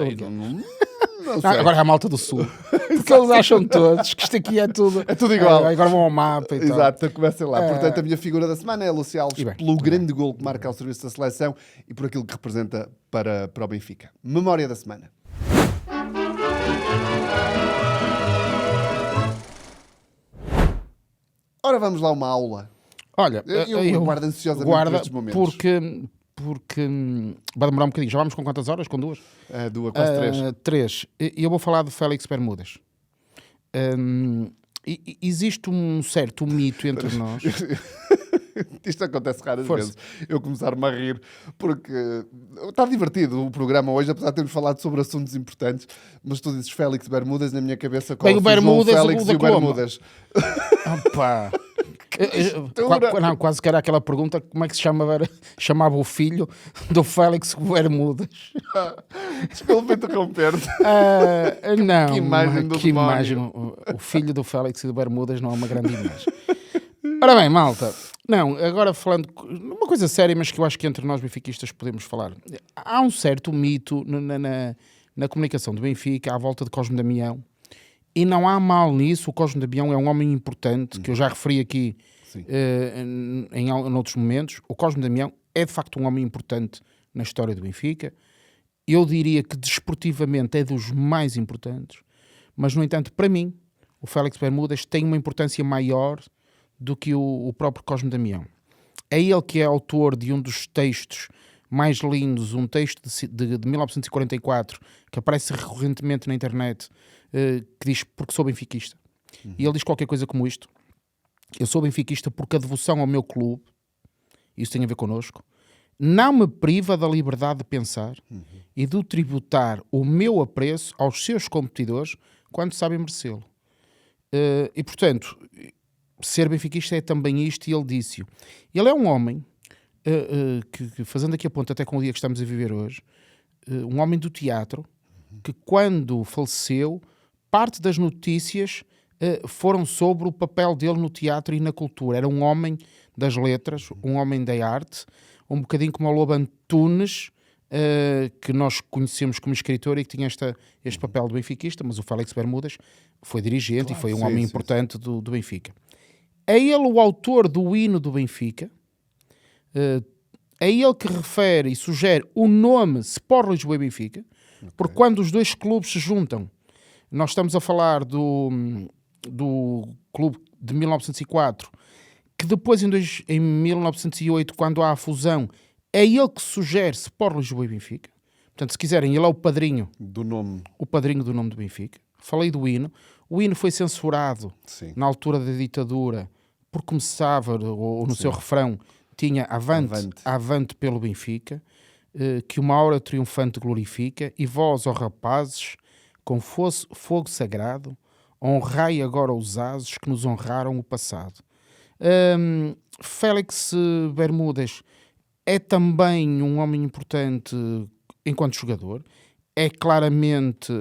não sei. Agora é a malta do Sul, porque eles acham todos que isto aqui é tudo igual. Agora vão ao mapa e tal. Exato, então comecem lá. Portanto, a minha figura da semana é a Lúcia Alves, pelo grande gol que marca ao serviço da seleção e por aquilo que representa para o Benfica. Memória da semana. Ora, vamos lá uma aula. Olha, eu guardo ansiosamente por estes momentos. Porque vai demorar um bocadinho. Já vamos com quantas horas? Com 2? 2, quase 3. 3. E eu vou falar do Félix Bermudas. Existe um certo mito entre nós. Isto acontece raras vezes. Eu começar-me a rir, porque está divertido o programa hoje, apesar de termos falado sobre assuntos importantes, mas tu dizes Félix Bermudas, na minha cabeça Bem, o Bermudas, João Félix o e o Bermudas. Opa! Não, quase que era aquela pergunta: como é que se chamava o filho do Félix Bermudas? Desculpa interromper-te. Não, que imagem do demónio. O filho do Félix e do Bermudas não é uma grande imagem. Ora bem, malta, não, agora falando uma coisa séria, mas que eu acho que entre nós benfiquistas podemos falar. Há um certo mito na comunicação do Benfica à volta de Cosme Damião, e não há mal nisso. O Cosme Damião é um homem importante, que eu já referi aqui em outros momentos. O Cosme Damião é de facto um homem importante na história do Benfica. Eu diria que desportivamente é dos mais importantes, mas no entanto, para mim, o Félix Bermudas tem uma importância maior do que o próprio Cosme Damião. É ele que é autor de um dos textos mais lindos, um texto de 1944, que aparece recorrentemente na internet, que diz: porque sou benfiquista. E ele diz qualquer coisa como isto: eu sou benfiquista porque a devoção ao meu clube, isso tem a ver connosco, não me priva da liberdade de pensar e de tributar o meu apreço aos seus competidores quando sabem merecê-lo. E portanto, ser benfiquista é também isto, e ele disse-o. Ele é um homem que, fazendo aqui a ponta até com o dia que estamos a viver hoje, um homem do teatro, que quando faleceu, parte das notícias foram sobre o papel dele no teatro e na cultura. Era um homem das letras, um homem da arte, um bocadinho como o Lobo Antunes, que nós conhecemos como escritor e que tinha este papel de benfiquista, mas o Félix Bermudas foi dirigente, e foi um homem importante do Benfica. É ele o autor do hino do Benfica, é ele que refere e sugere o nome Sport Lisboa e Benfica, porque quando os dois clubes se juntam, nós estamos a falar do clube de 1904, que depois em 1908, quando há a fusão, é ele que sugere Sport Lisboa e Benfica. Portanto, se quiserem, ele é o padrinho do nome do Benfica. Falei do hino. O hino foi censurado na altura da ditadura, porque começava, ou no seu refrão, tinha avante pelo Benfica, que uma aura triunfante glorifica, e vós, ó rapazes, com fogo sagrado, honrai agora os ases que nos honraram o passado. Félix Bermudas é também um homem importante enquanto jogador. É claramente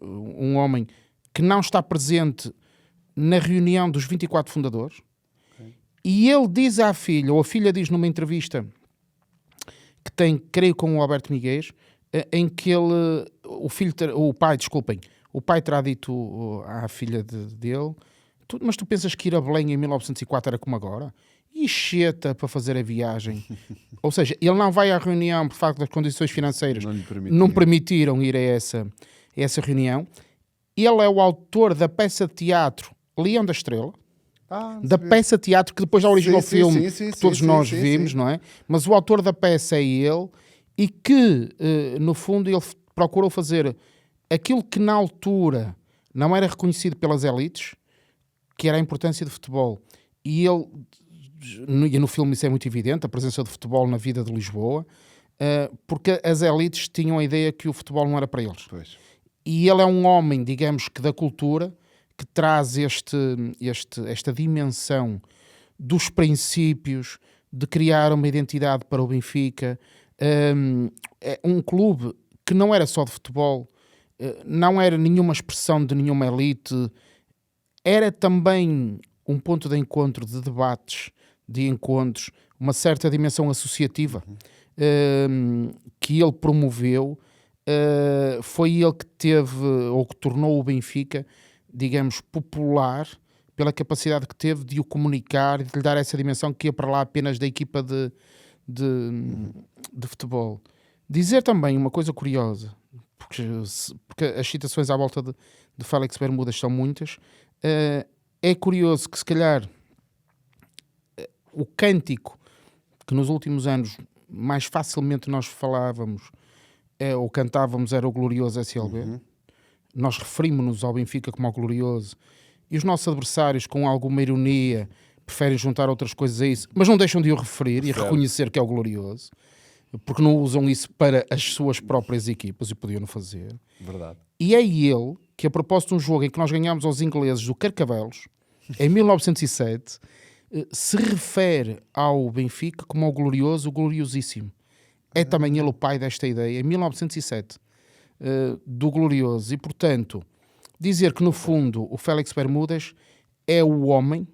um homem que não está presente na reunião dos 24 fundadores. E ele diz à filha, ou a filha diz numa entrevista que tem, creio, com o Alberto Miguel, em que o pai terá dito à filha dele: mas tu pensas que ir a Belém em 1904 era como agora? E cheta para fazer a viagem. Ou seja, ele não vai à reunião por facto das condições financeiras não permitiram ir a essa reunião. Ele é o autor da peça de teatro Leão da Estrela, peça de teatro que depois já originou o filme que todos nós vimos, não é? Mas o autor da peça é ele, e que, no fundo, ele procurou fazer aquilo que na altura não era reconhecido pelas elites, que era a importância do futebol. E ele e no filme isso é muito evidente, a presença do futebol na vida de Lisboa, porque as elites tinham a ideia que o futebol não era para eles. Pois. E ele é um homem, digamos que da cultura, que traz esta dimensão dos princípios, de criar uma identidade para o Benfica. É um clube que não era só de futebol, não era nenhuma expressão de nenhuma elite, era também um ponto de encontro, de debates, de encontros, uma certa dimensão associativa que ele promoveu. Foi ele que teve, ou que tornou o Benfica, digamos, popular, pela capacidade que teve de o comunicar e de lhe dar essa dimensão que ia para lá apenas da equipa de futebol. Dizer também uma coisa curiosa, porque as citações à volta de Félix Bermudas são muitas, é curioso que se calhar o cântico que nos últimos anos mais facilmente nós falávamos ou cantávamos era o glorioso SLB. Nós referimos-nos ao Benfica como ao glorioso, e os nossos adversários, com alguma ironia, preferem juntar outras coisas a isso, mas não deixam de o referir e reconhecer que é o glorioso, porque não usam isso para as suas próprias equipas e podiam não fazer. Verdade. E é ele que, a propósito de um jogo em que nós ganhámos aos ingleses do Carcavelos, em 1907, se refere ao Benfica como ao glorioso, o gloriosíssimo. É também ele o pai desta ideia, em 1907, do glorioso. E, portanto, dizer que, no fundo, o Félix Bermudas é o homem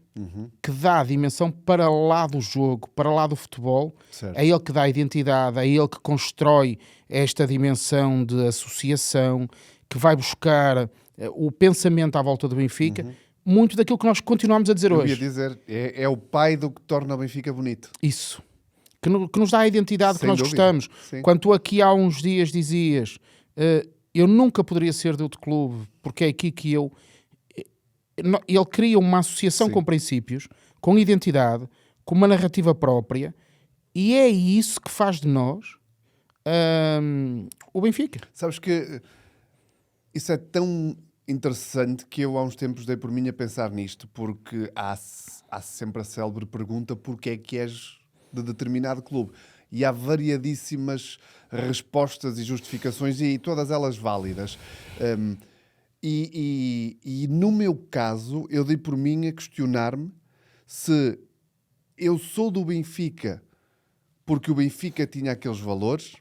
que dá a dimensão para lá do jogo, para lá do futebol. Certo. É ele que dá a identidade, é ele que constrói esta dimensão de associação, que vai buscar o pensamento à volta do Benfica. Muito daquilo que nós continuamos a dizer hoje. Eu ia dizer, é o pai do que torna o Benfica bonito. Isso. Que nos dá a identidade que nós gostamos. Sim. Quando tu aqui há uns dias dizias eu nunca poderia ser de outro clube, porque é aqui que eu... Ele cria uma associação com princípios, com identidade, com uma narrativa própria, e é isso que faz de nós o Benfica. Sabes que isso é tão interessante que eu há uns tempos dei por mim a pensar nisto, porque há sempre a célebre pergunta: porquê é que és de determinado clube? E há variadíssimas respostas e justificações, e todas elas válidas. E no meu caso, eu dei por mim a questionar-me se eu sou do Benfica porque o Benfica tinha aqueles valores,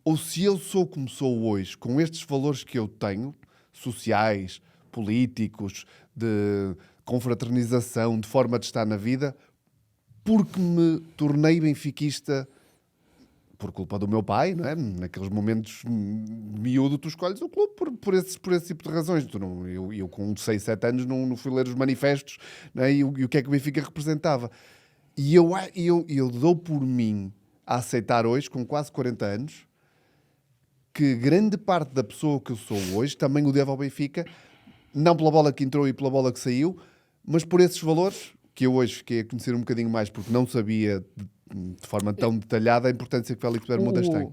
ou se eu sou como sou hoje, com estes valores que eu tenho, sociais, políticos, de confraternização, de forma de estar na vida, porque me tornei benfiquista por culpa do meu pai, não é? Naqueles momentos miúdo, tu escolhes o clube por esse tipo de razões. Eu com 6, 7 anos não fui ler os manifestos, não é? E o que é que o Benfica representava. E eu dou por mim a aceitar hoje, com quase 40 anos, que grande parte da pessoa que eu sou hoje também o devo ao Benfica, não pela bola que entrou e pela bola que saiu, mas por esses valores que eu hoje fiquei a conhecer um bocadinho mais, porque não sabia de forma tão detalhada a importância que Félix Bermudas tem.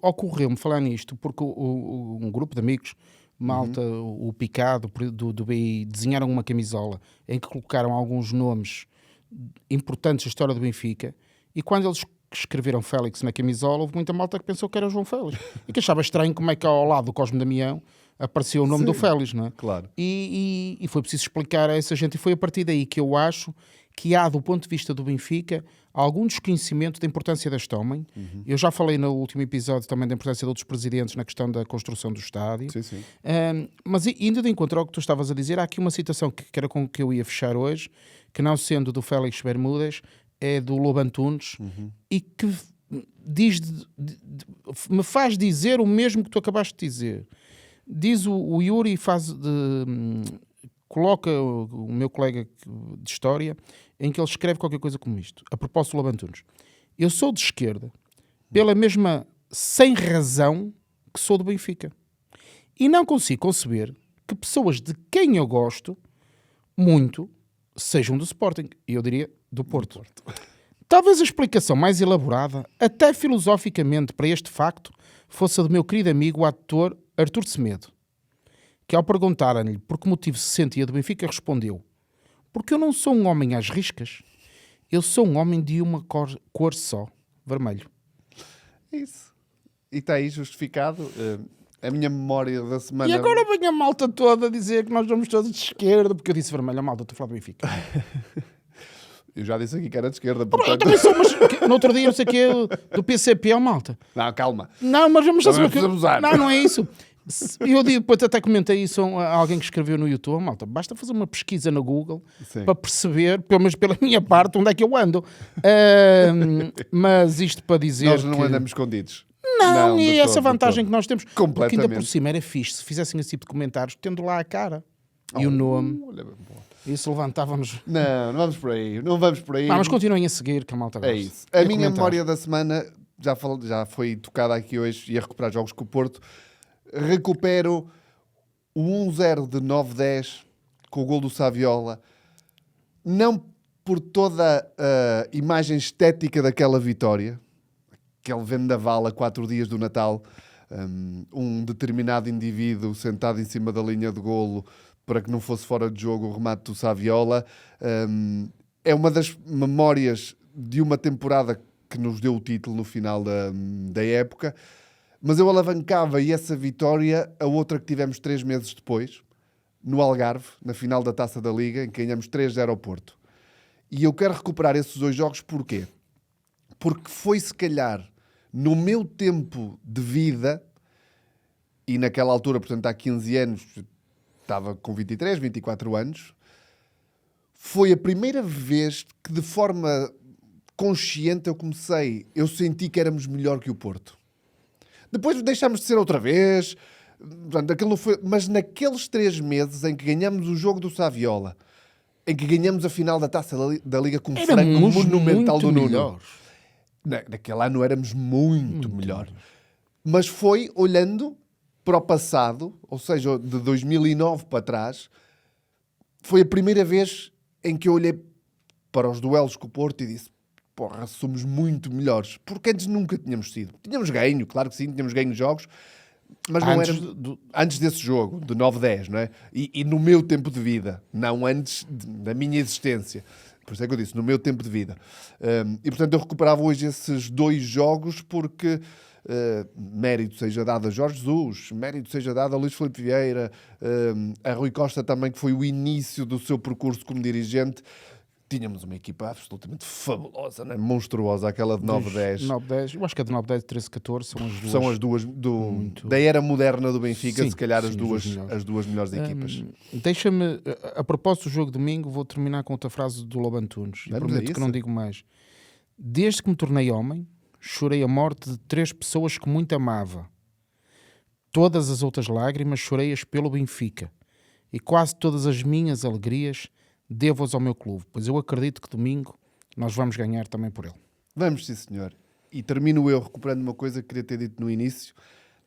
Ocorreu-me falar nisto, porque um grupo de amigos, malta, o Picado do BI, desenharam uma camisola em que colocaram alguns nomes importantes da história do Benfica, e quando eles escreveram Félix na camisola, houve muita malta que pensou que era o João Félix e que achava estranho como é que ao lado do Cosme Damião apareceu o nome do Félix, não é? Claro. E foi preciso explicar a essa gente, e foi a partir daí que eu acho que há, do ponto de vista do Benfica, algum desconhecimento da importância deste homem. Eu já falei no último episódio também da importância de outros presidentes na questão da construção do estádio. Sim. Mas indo de encontro ao que tu estavas a dizer, há aqui uma citação que era com que eu ia fechar hoje, que não sendo do Félix Bermudas, é do Lobo Antunes, e que me faz dizer o mesmo que tu acabaste de dizer. Diz o Yuri, coloca o meu colega de história, em que ele escreve qualquer coisa como isto, a propósito do Lobo Antunes: eu sou de esquerda pela mesma sem razão que sou do Benfica, e não consigo conceber que pessoas de quem eu gosto muito sejam do Sporting, e eu diria do Porto. Talvez a explicação mais elaborada, até filosoficamente, para este facto fosse a do meu querido amigo, o ator Artur Semedo, que ao perguntarem-lhe por que motivo se sentia do Benfica, respondeu: Porque eu não sou um homem às riscas. Eu sou um homem de uma cor só, vermelho. Isso. E está aí justificado. A minha memória da semana... E agora vem a malta toda a dizer que nós somos todos de esquerda, porque eu disse vermelho, a malta, estou a falar do Benfica. Eu já disse aqui que era de esquerda, Eu portanto... também sou, mas no outro dia, não sei o quê, do PCP, ó malta. Não, calma. Não, mas vamos Também fazer precisamos usar. Não é isso. Eu depois até comentei isso a alguém que escreveu no YouTube, malta, basta fazer uma pesquisa no Google Sim. para perceber, pelo menos pela minha parte, onde é que eu ando. Mas isto para dizer Nós não que... andamos escondidos. Não, de e essa todo, de vantagem todo. que nós temos, porque ainda por Completamente. cima era fixe, se fizessem esse tipo de comentários, tendo lá a cara e o nome, Olha, boa. isso levantava-nos... Não vamos por aí. Não vamos por aí. Mas continuem a seguir, que a malta gosta. É isso. A E minha comentar. memória da semana já foi tocada aqui hoje e a recuperar jogos com o Porto. Recupero o 1-0 de 9-10 com o gol do Saviola. Não por toda a imagem estética daquela vitória, aquele vendaval a 4 dias do Natal, um determinado indivíduo sentado em cima da linha de golo para que não fosse fora de jogo o remate do Saviola. É uma das memórias de uma temporada que nos deu o título no final da época, mas eu alavancava essa vitória a outra que tivemos 3 meses depois, no Algarve, na final da Taça da Liga, em que ganhamos 3-0 ao Porto. E eu quero recuperar esses 2 jogos porquê? Porque foi, se calhar, no meu tempo de vida, e naquela altura, portanto, há 15 anos, estava com 23, 24 anos, foi a primeira vez que, de forma consciente, eu senti que éramos melhor que o Porto. Depois deixámos de ser outra vez, portanto, aquilo não foi, mas naqueles 3 meses em que ganhamos o jogo do Saviola, em que ganhamos a final da Taça da Liga com um frango monumental do Nuno. melhores. Naquele ano éramos muito melhor. Mas foi olhando para o passado, ou seja, de 2009 para trás, foi a primeira vez em que eu olhei para os duelos com o Porto e disse: porra, somos muito melhores. Porque antes nunca tínhamos sido. Tínhamos ganho, claro que sim, tínhamos ganho jogos, mas não era antes desse jogo, de 9-10, não é? E no meu tempo de vida, não antes da minha existência. Por isso é que eu disse, no meu tempo de vida. E, portanto, eu recuperava hoje esses 2 jogos porque mérito seja dado a Jorge Jesus, mérito seja dado a Luís Filipe Vieira, a Rui Costa também, que foi o início do seu percurso como dirigente. Tínhamos uma equipa absolutamente fabulosa, né? Monstruosa, aquela de 9-10. 9-10, eu acho que a de 9-10 e 13-14 São as duas da era moderna do Benfica, Sim, se calhar sim, as duas melhores equipas. Deixa-me, a propósito do jogo de domingo, vou terminar com outra frase do Lobo Antunes. Vamos a Prometo que isso. não digo mais. Desde que me tornei homem, chorei a morte de 3 pessoas que muito amava. Todas as outras lágrimas chorei-as pelo Benfica. E quase todas as minhas alegrias devo-as ao meu clube, pois eu acredito que domingo nós vamos ganhar também por ele. Vamos, sim, senhor. E termino eu recuperando uma coisa que queria ter dito no início,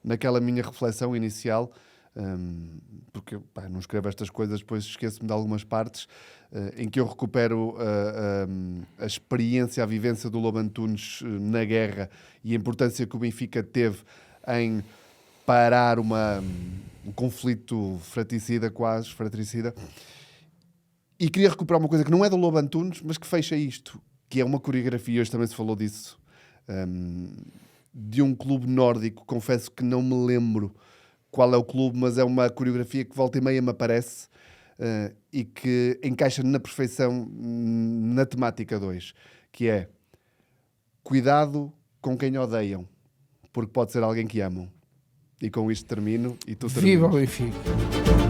naquela minha reflexão inicial, porque não escrevo estas coisas, depois esqueço-me de algumas partes, em que eu recupero a experiência, a vivência do Lobo Antunes na guerra e a importância que o Benfica teve em parar um conflito fratricida. E queria recuperar uma coisa que não é do Lobo Antunes, mas que fecha isto, que é uma coreografia, hoje também se falou disso, de um clube nórdico. Confesso que não me lembro qual é o clube, mas é uma coreografia que volta e meia me aparece e que encaixa na perfeição na temática 2, que é: cuidado com quem odeiam, porque pode ser alguém que amam. E com isto termino e tu terminas. Viva o Benfica!